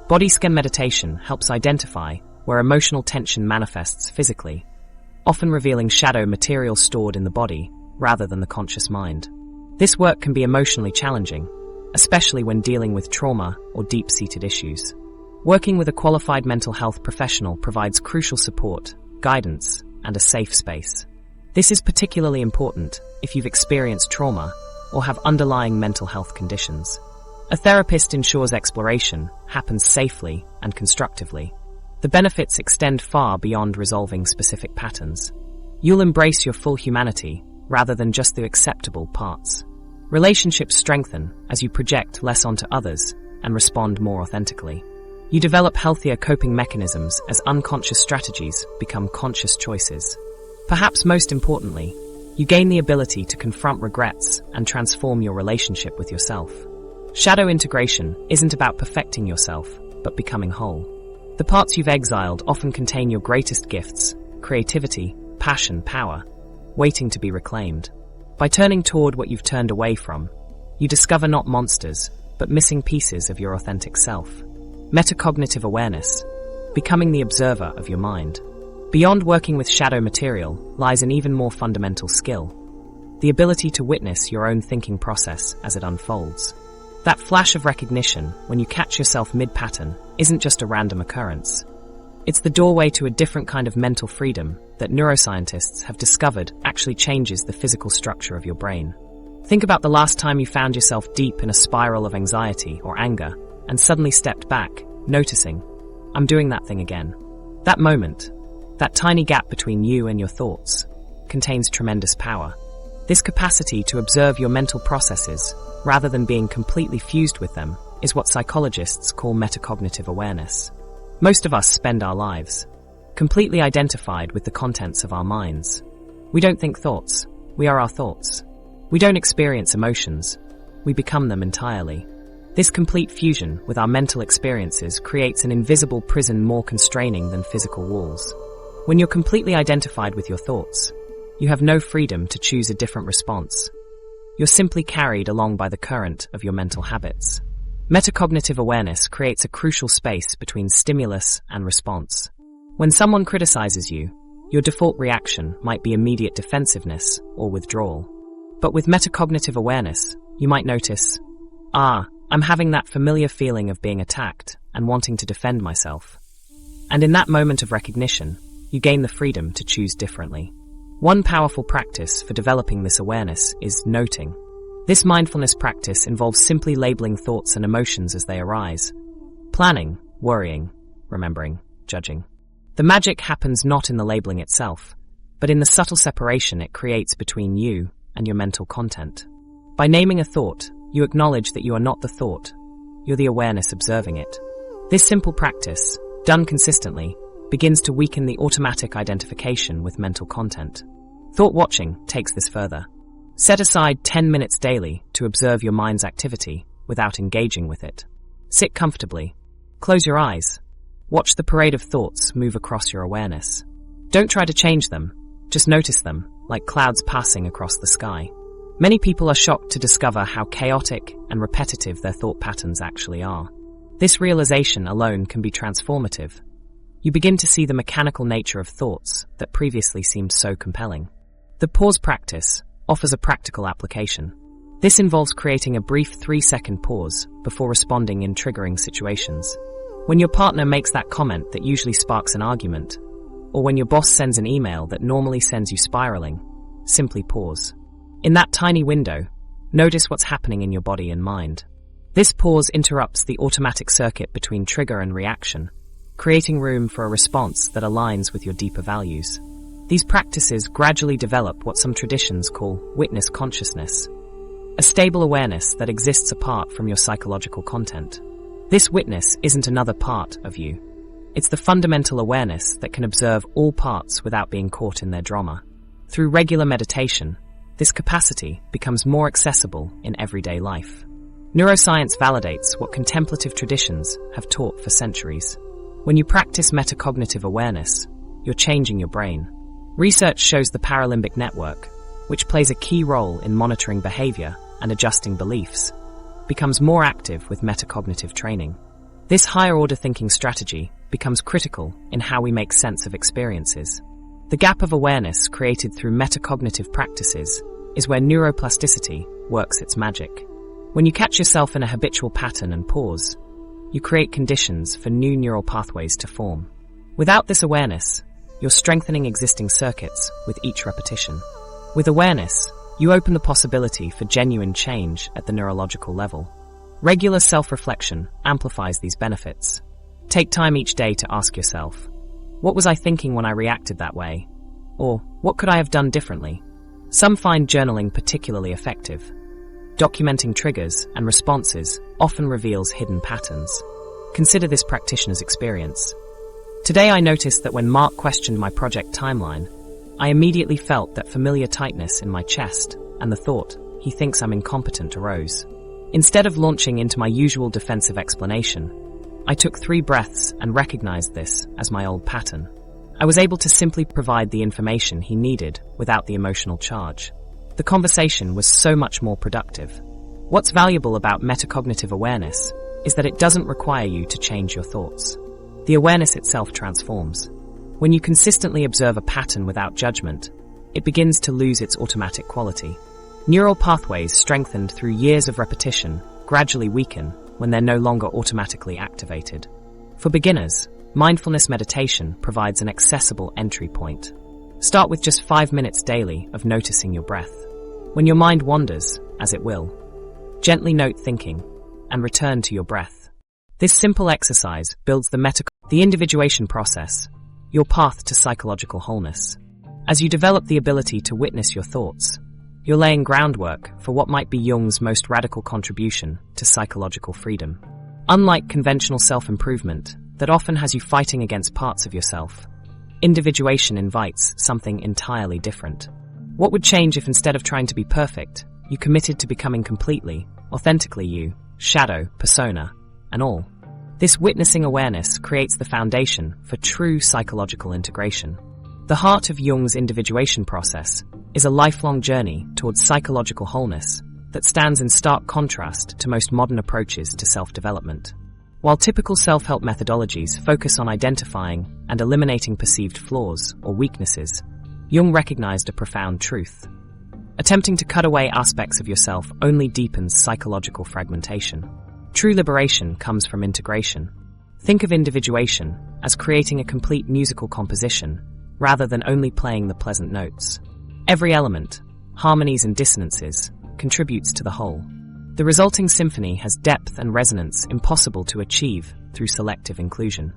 Body scan meditation helps identify where emotional tension manifests physically, often revealing shadow material stored in the body rather than the conscious mind. This work can be emotionally challenging, especially when dealing with trauma or deep-seated issues. Working with a qualified mental health professional provides crucial support, guidance, and a safe space. This is particularly important if you've experienced trauma or have underlying mental health conditions. A therapist ensures exploration happens safely and constructively. The benefits extend far beyond resolving specific patterns. You'll embrace your full humanity rather than just the acceptable parts. Relationships strengthen as you project less onto others and respond more authentically. You develop healthier coping mechanisms as unconscious strategies become conscious choices. Perhaps most importantly, you gain the ability to confront regrets and transform your relationship with yourself. Shadow integration isn't about perfecting yourself, but becoming whole. The parts you've exiled often contain your greatest gifts, creativity, passion, power, waiting to be reclaimed. By turning toward what you've turned away from, you discover not monsters, but missing pieces of your authentic self. Metacognitive awareness, becoming the observer of your mind. Beyond working with shadow material lies an even more fundamental skill, the ability to witness your own thinking process as it unfolds. That flash of recognition when you catch yourself mid-pattern isn't just a random occurrence. It's the doorway to a different kind of mental freedom that neuroscientists have discovered actually changes the physical structure of your brain. Think about the last time you found yourself deep in a spiral of anxiety or anger and suddenly stepped back, noticing, I'm doing that thing again. That moment, that tiny gap between you and your thoughts, contains tremendous power. This capacity to observe your mental processes, rather than being completely fused with them, is what psychologists call metacognitive awareness. Most of us spend our lives completely identified with the contents of our minds. We don't think thoughts, we are our thoughts. We don't experience emotions, we become them entirely. This complete fusion with our mental experiences creates an invisible prison more constraining than physical walls. When you're completely identified with your thoughts, you have no freedom to choose a different response. You're simply carried along by the current of your mental habits. Metacognitive awareness creates a crucial space between stimulus and response. When someone criticizes you, your default reaction might be immediate defensiveness or withdrawal. But with metacognitive awareness, you might notice, I'm having that familiar feeling of being attacked and wanting to defend myself. And in that moment of recognition, you gain the freedom to choose differently. One powerful practice for developing this awareness is noting. This mindfulness practice involves simply labeling thoughts and emotions as they arise. Planning, worrying, remembering, judging. The magic happens not in the labeling itself, but in the subtle separation it creates between you and your mental content. By naming a thought, you acknowledge that you are not the thought, you're the awareness observing it. This simple practice, done consistently, begins to weaken the automatic identification with mental content. Thought watching takes this further. Set aside 10 minutes daily to observe your mind's activity without engaging with it. Sit comfortably. Close your eyes. Watch the parade of thoughts move across your awareness. Don't try to change them, just notice them, like clouds passing across the sky. Many people are shocked to discover how chaotic and repetitive their thought patterns actually are. This realization alone can be transformative. You begin to see the mechanical nature of thoughts that previously seemed so compelling. The pause practice offers a practical application. This involves creating a brief 3-second pause before responding in triggering situations. When your partner makes that comment that usually sparks an argument, or when your boss sends an email that normally sends you spiraling, simply pause. In that tiny window, notice what's happening in your body and mind. This pause interrupts the automatic circuit between trigger and reaction, creating room for a response that aligns with your deeper values. These practices gradually develop what some traditions call witness consciousness, a stable awareness that exists apart from your psychological content. This witness isn't another part of you. It's the fundamental awareness that can observe all parts without being caught in their drama. Through regular meditation, this capacity becomes more accessible in everyday life. Neuroscience validates what contemplative traditions have taught for centuries. When you practice metacognitive awareness, you're changing your brain. Research shows the paralimbic network, which plays a key role in monitoring behavior and adjusting beliefs, becomes more active with metacognitive training. This higher-order thinking strategy becomes critical in how we make sense of experiences. The gap of awareness created through metacognitive practices is where neuroplasticity works its magic. When you catch yourself in a habitual pattern and pause, you create conditions for new neural pathways to form. Without this awareness, you're strengthening existing circuits with each repetition. With awareness, you open the possibility for genuine change at the neurological level. Regular self-reflection amplifies these benefits. Take time each day to ask yourself, what was I thinking when I reacted that way? Or, what could I have done differently? Some find journaling particularly effective. Documenting triggers and responses often reveals hidden patterns. Consider this practitioner's experience. Today I noticed that when Mark questioned my project timeline, I immediately felt that familiar tightness in my chest, and the thought, he thinks I'm incompetent, arose. Instead of launching into my usual defensive explanation, I took 3 breaths and recognized this as my old pattern. I was able to simply provide the information he needed without the emotional charge. The conversation was so much more productive. What's valuable about metacognitive awareness is that it doesn't require you to change your thoughts. The awareness itself transforms. When you consistently observe a pattern without judgment, it begins to lose its automatic quality. Neural pathways strengthened through years of repetition gradually weaken when they're no longer automatically activated. For beginners, mindfulness meditation provides an accessible entry point. Start with just 5 minutes daily of noticing your breath. When your mind wanders, as it will, gently note thinking and return to your breath. This simple exercise builds the individuation process, your path to psychological wholeness. As you develop the ability to witness your thoughts, you're laying groundwork for what might be Jung's most radical contribution to psychological freedom. Unlike conventional self-improvement that often has you fighting against parts of yourself, individuation invites something entirely different. What would change if instead of trying to be perfect, you committed to becoming completely, authentically you, shadow, persona, and all? This witnessing awareness creates the foundation for true psychological integration. The heart of Jung's individuation process is a lifelong journey towards psychological wholeness that stands in stark contrast to most modern approaches to self-development. While typical self-help methodologies focus on identifying and eliminating perceived flaws or weaknesses, Jung recognized a profound truth. Attempting to cut away aspects of yourself only deepens psychological fragmentation. True liberation comes from integration. Think of individuation as creating a complete musical composition rather than only playing the pleasant notes. Every element, harmonies and dissonances, contributes to the whole. The resulting symphony has depth and resonance impossible to achieve through selective inclusion.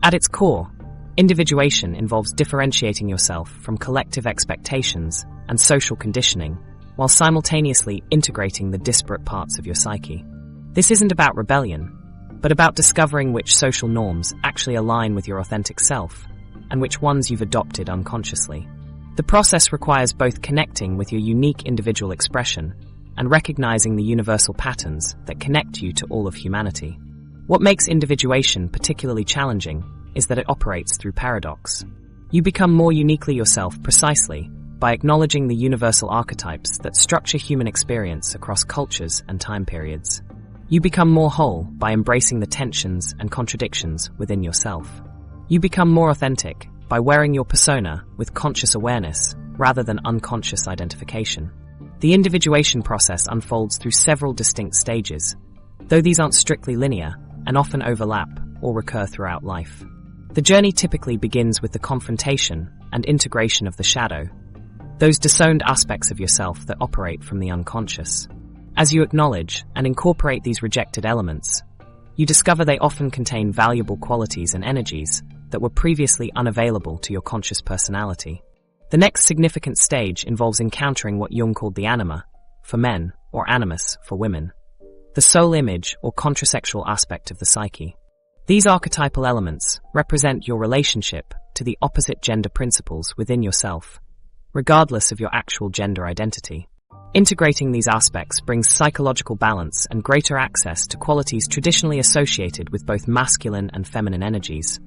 At its core, individuation involves differentiating yourself from collective expectations and social conditioning, while simultaneously integrating the disparate parts of your psyche. This isn't about rebellion, but about discovering which social norms actually align with your authentic self, and which ones you've adopted unconsciously. The process requires both connecting with your unique individual expression and recognizing the universal patterns that connect you to all of humanity. What makes individuation particularly challenging is that it operates through paradox. You become more uniquely yourself precisely by acknowledging the universal archetypes that structure human experience across cultures and time periods. You become more whole by embracing the tensions and contradictions within yourself. You become more authentic by wearing your persona with conscious awareness rather than unconscious identification. The individuation process unfolds through several distinct stages, though these aren't strictly linear and often overlap or recur throughout life. The journey typically begins with the confrontation and integration of the shadow, those disowned aspects of yourself that operate from the unconscious. As you acknowledge and incorporate these rejected elements, you discover they often contain valuable qualities and energies that were previously unavailable to your conscious personality. The next significant stage involves encountering what Jung called the anima, for men, or animus, for women, the soul image or contrasexual aspect of the psyche. These archetypal elements represent your relationship to the opposite gender principles within yourself, regardless of your actual gender identity. Integrating these aspects brings psychological balance and greater access to qualities traditionally associated with both masculine and feminine energies: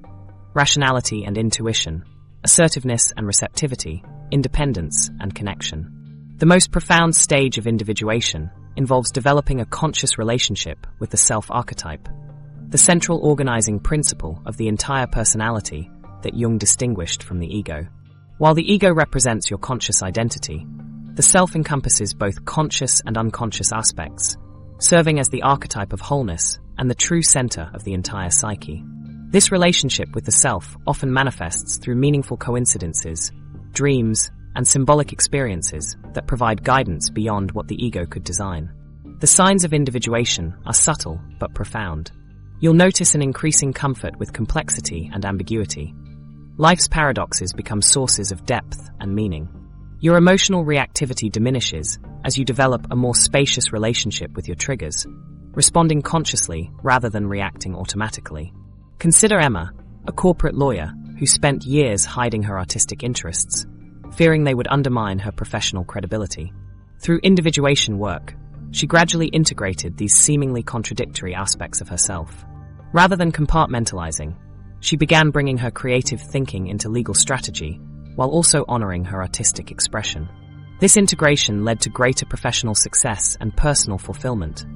rationality and intuition, assertiveness and receptivity, independence and connection. The most profound stage of individuation involves developing a conscious relationship with the self-archetype, the central organizing principle of the entire personality that Jung distinguished from the ego. While the ego represents your conscious identity, the self encompasses both conscious and unconscious aspects, serving as the archetype of wholeness and the true center of the entire psyche. This relationship with the self often manifests through meaningful coincidences, dreams, and symbolic experiences that provide guidance beyond what the ego could design. The signs of individuation are subtle but profound. You'll notice an increasing comfort with complexity and ambiguity. Life's paradoxes become sources of depth and meaning. Your emotional reactivity diminishes as you develop a more spacious relationship with your triggers, responding consciously rather than reacting automatically. Consider Emma, a corporate lawyer who spent years hiding her artistic interests, fearing they would undermine her professional credibility. Through individuation work, she gradually integrated these seemingly contradictory aspects of herself. Rather than compartmentalizing, she began bringing her creative thinking into legal strategy while also honoring her artistic expression. This integration led to greater professional success and personal fulfillment,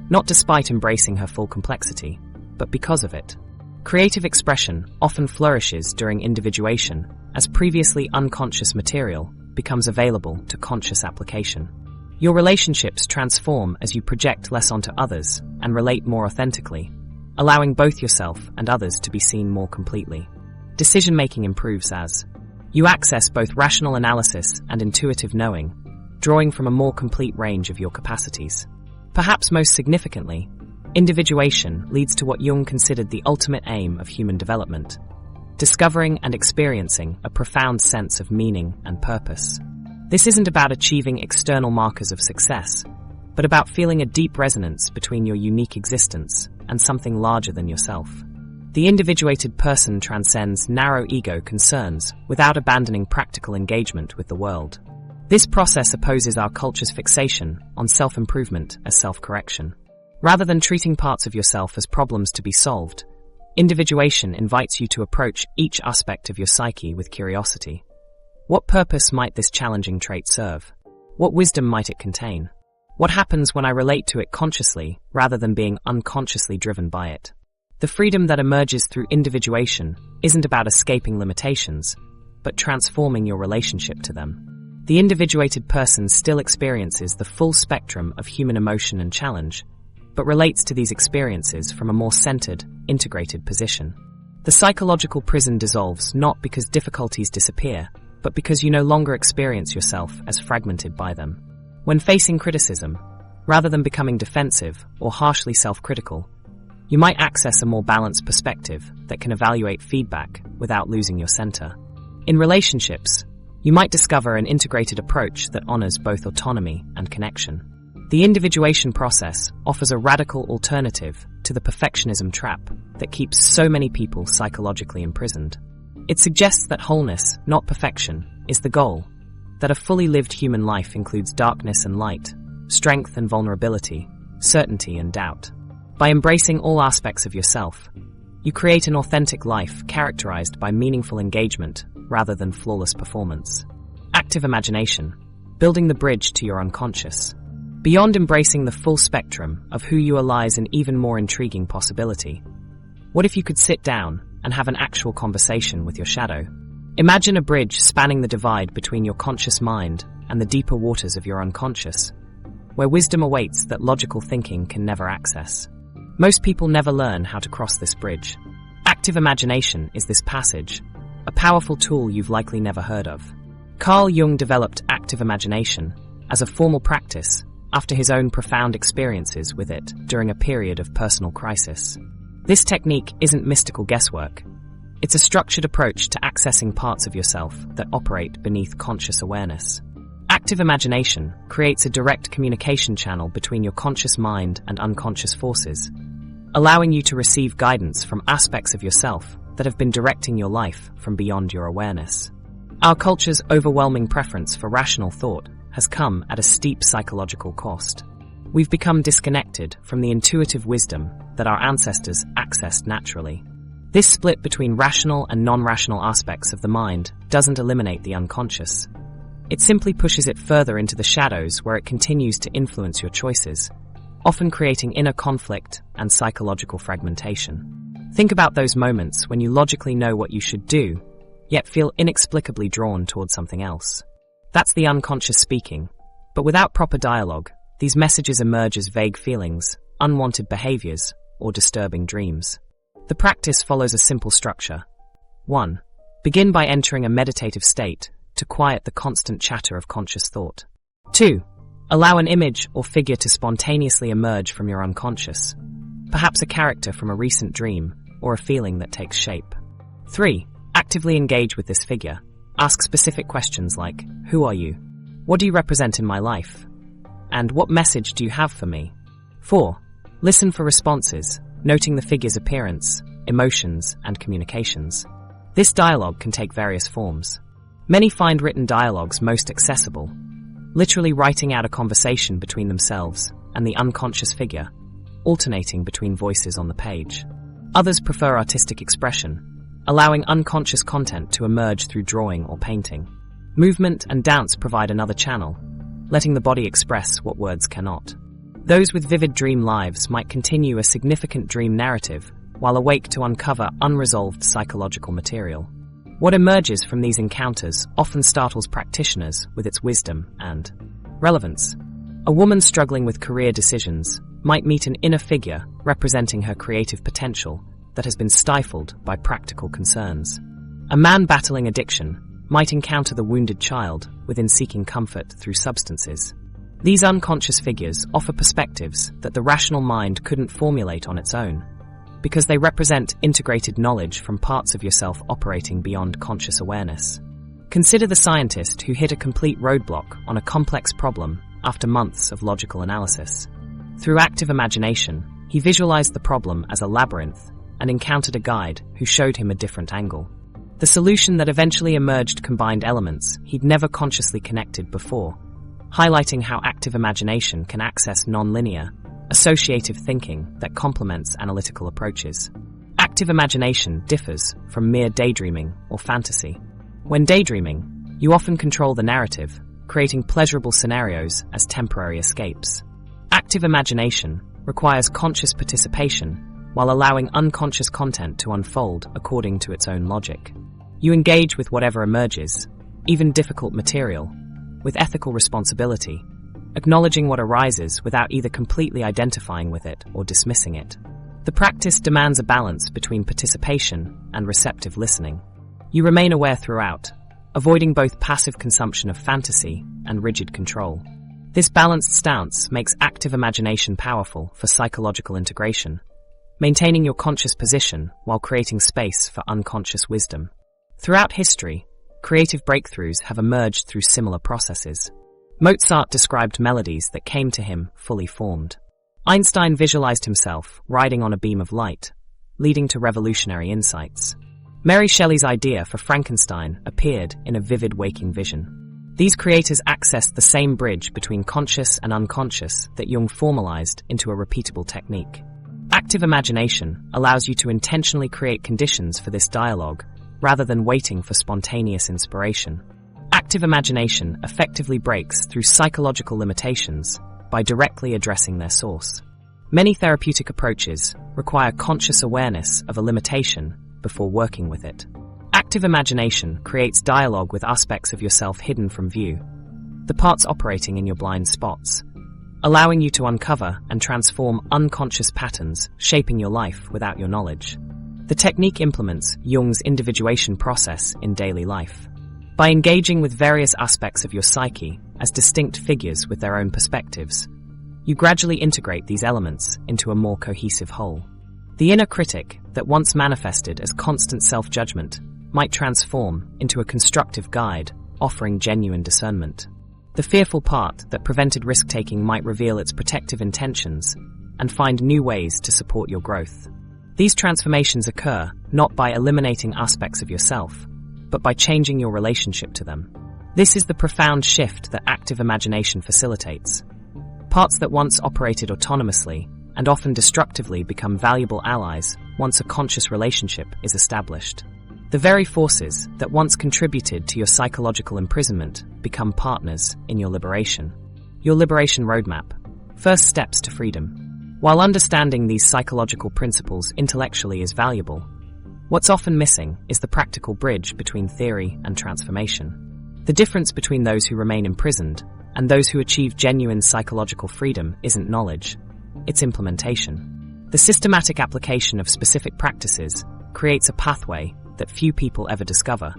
not despite embracing her full complexity, but because of it. Creative expression often flourishes during individuation as previously unconscious material becomes available to conscious application. Your relationships transform as you project less onto others and relate more authentically, allowing both yourself and others to be seen more completely. Decision-making improves as you access both rational analysis and intuitive knowing, drawing from a more complete range of your capacities. Perhaps most significantly, individuation leads to what Jung considered the ultimate aim of human development: discovering and experiencing a profound sense of meaning and purpose. This isn't about achieving external markers of success, but about feeling a deep resonance between your unique existence and something larger than yourself. The individuated person transcends narrow ego concerns without abandoning practical engagement with the world. This process opposes our culture's fixation on self-improvement as self-correction. Rather than treating parts of yourself as problems to be solved, individuation invites you to approach each aspect of your psyche with curiosity. What purpose might this challenging trait serve? What wisdom might it contain? What happens when I relate to it consciously rather than being unconsciously driven by it? The freedom that emerges through individuation isn't about escaping limitations, but transforming your relationship to them. The individuated person still experiences the full spectrum of human emotion and challenge, but relates to these experiences from a more centered, integrated position. The psychological prison dissolves not because difficulties disappear, but because you no longer experience yourself as fragmented by them. When facing criticism, rather than becoming defensive or harshly self-critical, you might access a more balanced perspective that can evaluate feedback without losing your center. In relationships, you might discover an integrated approach that honors both autonomy and connection. The individuation process offers a radical alternative to the perfectionism trap that keeps so many people psychologically imprisoned. It suggests that wholeness, not perfection, is the goal, that a fully lived human life includes darkness and light, strength and vulnerability, certainty and doubt. By embracing all aspects of yourself, you create an authentic life characterized by meaningful engagement, rather than flawless performance. Active imagination, building the bridge to your unconscious. Beyond embracing the full spectrum of who you are lies an even more intriguing possibility. What if you could sit down and have an actual conversation with your shadow? Imagine a bridge spanning the divide between your conscious mind and the deeper waters of your unconscious, where wisdom awaits that logical thinking can never access. Most people never learn how to cross this bridge. Active imagination is this passage, a powerful tool you've likely never heard of. Carl Jung developed active imagination as a formal practice after his own profound experiences with it during a period of personal crisis. This technique isn't mystical guesswork. It's a structured approach to accessing parts of yourself that operate beneath conscious awareness. Active imagination creates a direct communication channel between your conscious mind and unconscious forces, allowing you to receive guidance from aspects of yourself that have been directing your life from beyond your awareness. Our culture's overwhelming preference for rational thought has come at a steep psychological cost. We've become disconnected from the intuitive wisdom that our ancestors accessed naturally. This split between rational and non-rational aspects of the mind doesn't eliminate the unconscious. It simply pushes it further into the shadows where it continues to influence your choices, often creating inner conflict and psychological fragmentation. Think about those moments when you logically know what you should do, yet feel inexplicably drawn toward something else. That's the unconscious speaking, but without proper dialogue, these messages emerge as vague feelings, unwanted behaviors, or disturbing dreams. The practice follows a simple structure. 1. Begin by entering a meditative state to quiet the constant chatter of conscious thought. 2. Allow an image or figure to spontaneously emerge from your unconscious, perhaps a character from a recent dream or a feeling that takes shape. 3. Actively engage with this figure. Ask specific questions like, who are you? What do you represent in my life? And what message do you have for me? 4. Listen for responses, noting the figure's appearance, emotions, and communications. This dialogue can take various forms. Many find written dialogues most accessible, literally writing out a conversation between themselves and the unconscious figure, alternating between voices on the page. Others prefer artistic expression, allowing unconscious content to emerge through drawing or painting. Movement and dance provide another channel, letting the body express what words cannot. Those with vivid dream lives might continue a significant dream narrative while awake to uncover unresolved psychological material. What emerges from these encounters often startles practitioners with its wisdom and relevance. A woman struggling with career decisions might meet an inner figure representing her creative potential that has been stifled by practical concerns. A man battling addiction might encounter the wounded child within seeking comfort through substances. These unconscious figures offer perspectives that the rational mind couldn't formulate on its own, because they represent integrated knowledge from parts of yourself operating beyond conscious awareness. Consider the scientist who hit a complete roadblock on a complex problem after months of logical analysis. Through active imagination, he visualized the problem as a labyrinth and encountered a guide who showed him a different angle. The solution that eventually emerged combined elements he'd never consciously connected before, highlighting how active imagination can access non-linear, associative thinking that complements analytical approaches. Active imagination differs from mere daydreaming or fantasy. When daydreaming, you often control the narrative, creating pleasurable scenarios as temporary escapes. Active imagination requires conscious participation while allowing unconscious content to unfold according to its own logic. You engage with whatever emerges, even difficult material, with ethical responsibility, acknowledging what arises without either completely identifying with it or dismissing it. The practice demands a balance between participation and receptive listening. You remain aware throughout, avoiding both passive consumption of fantasy and rigid control. This balanced stance makes active imagination powerful for psychological integration, maintaining your conscious position while creating space for unconscious wisdom. Throughout history, creative breakthroughs have emerged through similar processes. Mozart described melodies that came to him fully formed. Einstein visualized himself riding on a beam of light, leading to revolutionary insights. Mary Shelley's idea for Frankenstein appeared in a vivid waking vision. These creators accessed the same bridge between conscious and unconscious that Jung formalized into a repeatable technique. Active imagination allows you to intentionally create conditions for this dialogue rather than waiting for spontaneous inspiration. Active imagination effectively breaks through psychological limitations by directly addressing their source. Many therapeutic approaches require conscious awareness of a limitation before working with it. Active imagination creates dialogue with aspects of yourself hidden from view, the parts operating in your blind spots, allowing you to uncover and transform unconscious patterns shaping your life without your knowledge. The technique implements Jung's individuation process in daily life. By engaging with various aspects of your psyche as distinct figures with their own perspectives, you gradually integrate these elements into a more cohesive whole. The inner critic that once manifested as constant self-judgment might transform into a constructive guide, offering genuine discernment. The fearful part that prevented risk-taking might reveal its protective intentions and find new ways to support your growth. These transformations occur not by eliminating aspects of yourself, but by changing your relationship to them. This is the profound shift that active imagination facilitates. Parts that once operated autonomously and often destructively become valuable allies once a conscious relationship is established. The very forces that once contributed to your psychological imprisonment become partners in your liberation. Your liberation roadmap. First steps to freedom. While understanding these psychological principles intellectually is valuable, what's often missing is the practical bridge between theory and transformation. The difference between those who remain imprisoned and those who achieve genuine psychological freedom isn't knowledge, it's implementation. The systematic application of specific practices creates a pathway that few people ever discover,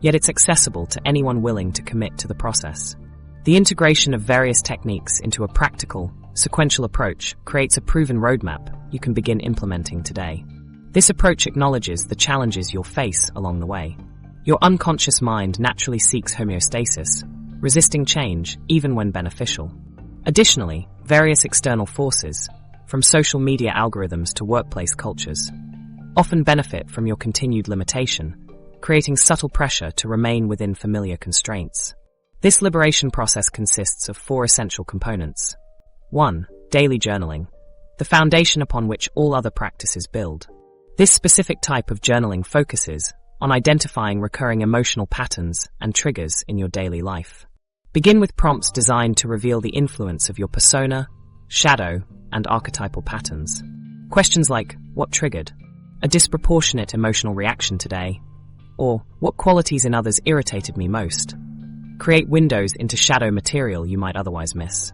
yet it's accessible to anyone willing to commit to the process. The integration of various techniques into a practical, sequential approach creates a proven roadmap you can begin implementing today. This approach acknowledges the challenges you'll face along the way. Your unconscious mind naturally seeks homeostasis, resisting change even when beneficial. Additionally, various external forces, from social media algorithms to workplace cultures, often benefit from your continued limitation, creating subtle pressure to remain within familiar constraints. This liberation process consists of 4 essential components. 1. Daily journaling, the foundation upon which all other practices build. This specific type of journaling focuses on identifying recurring emotional patterns and triggers in your daily life. Begin with prompts designed to reveal the influence of your persona, shadow, and archetypal patterns. Questions like, what triggered a disproportionate emotional reaction today? Or, what qualities in others irritated me most? Create windows into shadow material you might otherwise miss.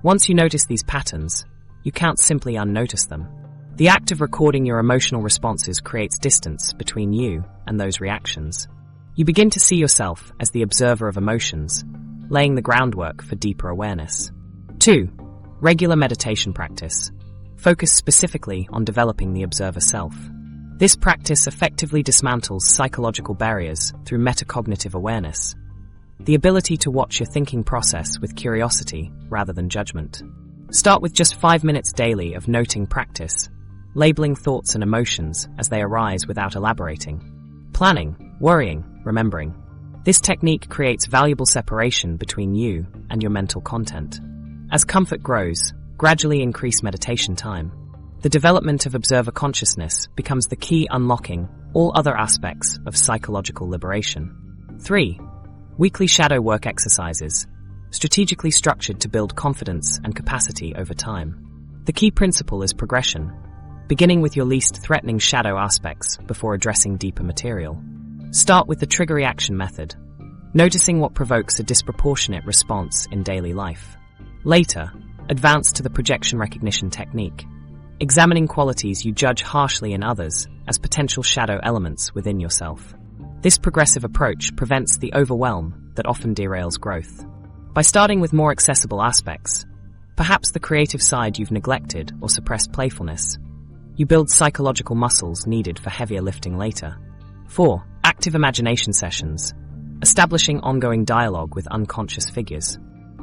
Once you notice these patterns, you can't simply unnotice them. The act of recording your emotional responses creates distance between you and those reactions. You begin to see yourself as the observer of emotions, laying the groundwork for deeper awareness. 2. Regular meditation practice. Focus specifically on developing the observer self. This practice effectively dismantles psychological barriers through metacognitive awareness, the ability to watch your thinking process with curiosity rather than judgment. Start with just 5 minutes daily of noting practice, labeling thoughts and emotions as they arise without elaborating. Planning, worrying, remembering. This technique creates valuable separation between you and your mental content. As comfort grows, gradually increase meditation time. The development of observer consciousness becomes the key unlocking all other aspects of psychological liberation. 3. Weekly shadow work exercises, strategically structured to build confidence and capacity over time. The key principle is progression, beginning with your least threatening shadow aspects before addressing deeper material. Start with the trigger reaction method, noticing what provokes a disproportionate response in daily life. Later, advance to the projection recognition technique, examining qualities you judge harshly in others as potential shadow elements within yourself. This progressive approach prevents the overwhelm that often derails growth. By starting with more accessible aspects, perhaps the creative side you've neglected or suppressed playfulness, you build psychological muscles needed for heavier lifting later. 4. Active imagination sessions, establishing ongoing dialogue with unconscious figures.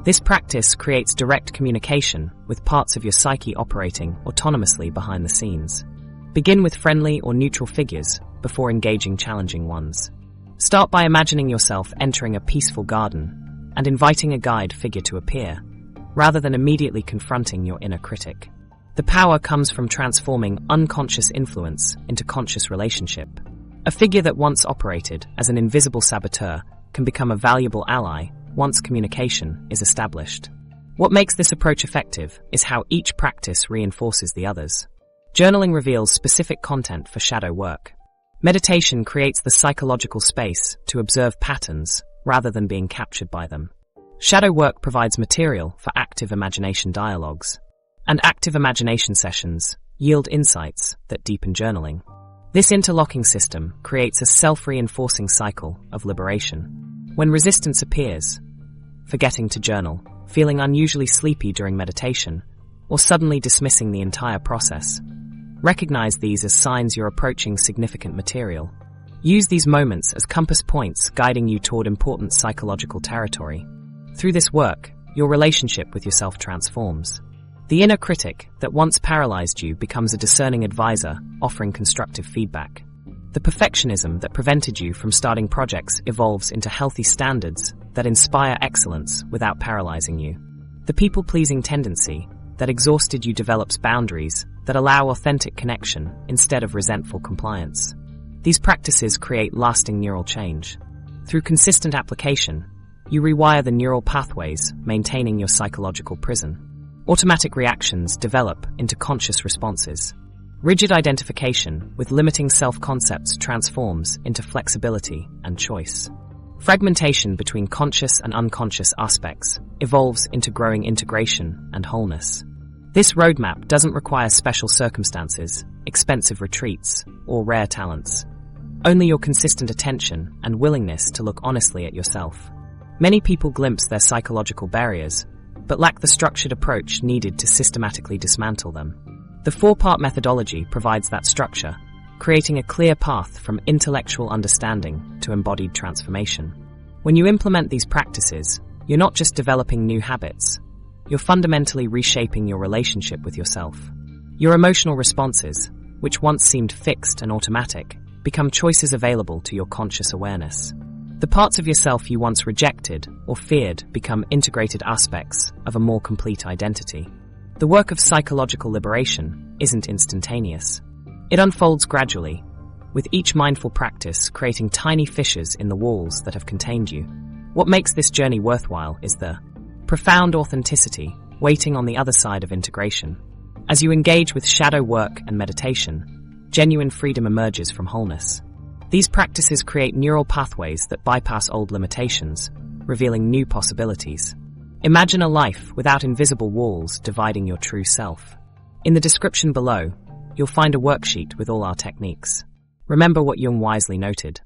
This practice creates direct communication with parts of your psyche operating autonomously behind the scenes. Begin with friendly or neutral figures before engaging challenging ones. Start by imagining yourself entering a peaceful garden and inviting a guide figure to appear, rather than immediately confronting your inner critic. The power comes from transforming unconscious influence into conscious relationship. A figure that once operated as an invisible saboteur can become a valuable ally once communication is established. What makes this approach effective is how each practice reinforces the others. Journaling reveals specific content for shadow work. Meditation creates the psychological space to observe patterns rather than being captured by them. Shadow work provides material for active imagination dialogues. And active imagination sessions yield insights that deepen journaling. This interlocking system creates a self-reinforcing cycle of liberation. When resistance appears, forgetting to journal, feeling unusually sleepy during meditation, or suddenly dismissing the entire process, recognize these as signs you're approaching significant material. Use these moments as compass points guiding you toward important psychological territory. Through this work, your relationship with yourself transforms. The inner critic that once paralyzed you becomes a discerning advisor, offering constructive feedback. The perfectionism that prevented you from starting projects evolves into healthy standards that inspire excellence without paralyzing you. The people-pleasing tendency that exhausted you develops boundaries that allow authentic connection instead of resentful compliance. These practices create lasting neural change. Through consistent application, you rewire the neural pathways, maintaining your psychological prison. Automatic reactions develop into conscious responses. Rigid identification with limiting self-concepts transforms into flexibility and choice. Fragmentation between conscious and unconscious aspects evolves into growing integration and wholeness. This roadmap doesn't require special circumstances, expensive retreats, or rare talents. Only your consistent attention and willingness to look honestly at yourself. Many people glimpse their psychological barriers, but lack the structured approach needed to systematically dismantle them. The 4-part methodology provides that structure, creating a clear path from intellectual understanding to embodied transformation. When you implement these practices, you're not just developing new habits, you're fundamentally reshaping your relationship with yourself. Your emotional responses, which once seemed fixed and automatic, become choices available to your conscious awareness. The parts of yourself you once rejected or feared become integrated aspects of a more complete identity. The work of psychological liberation isn't instantaneous. It unfolds gradually, with each mindful practice creating tiny fissures in the walls that have contained you. What makes this journey worthwhile is the profound authenticity waiting on the other side of integration. As you engage with shadow work and meditation, genuine freedom emerges from wholeness. These practices create neural pathways that bypass old limitations, revealing new possibilities. Imagine a life without invisible walls dividing your true self. In the description below, you'll find a worksheet with all our techniques. Remember what Jung wisely noted: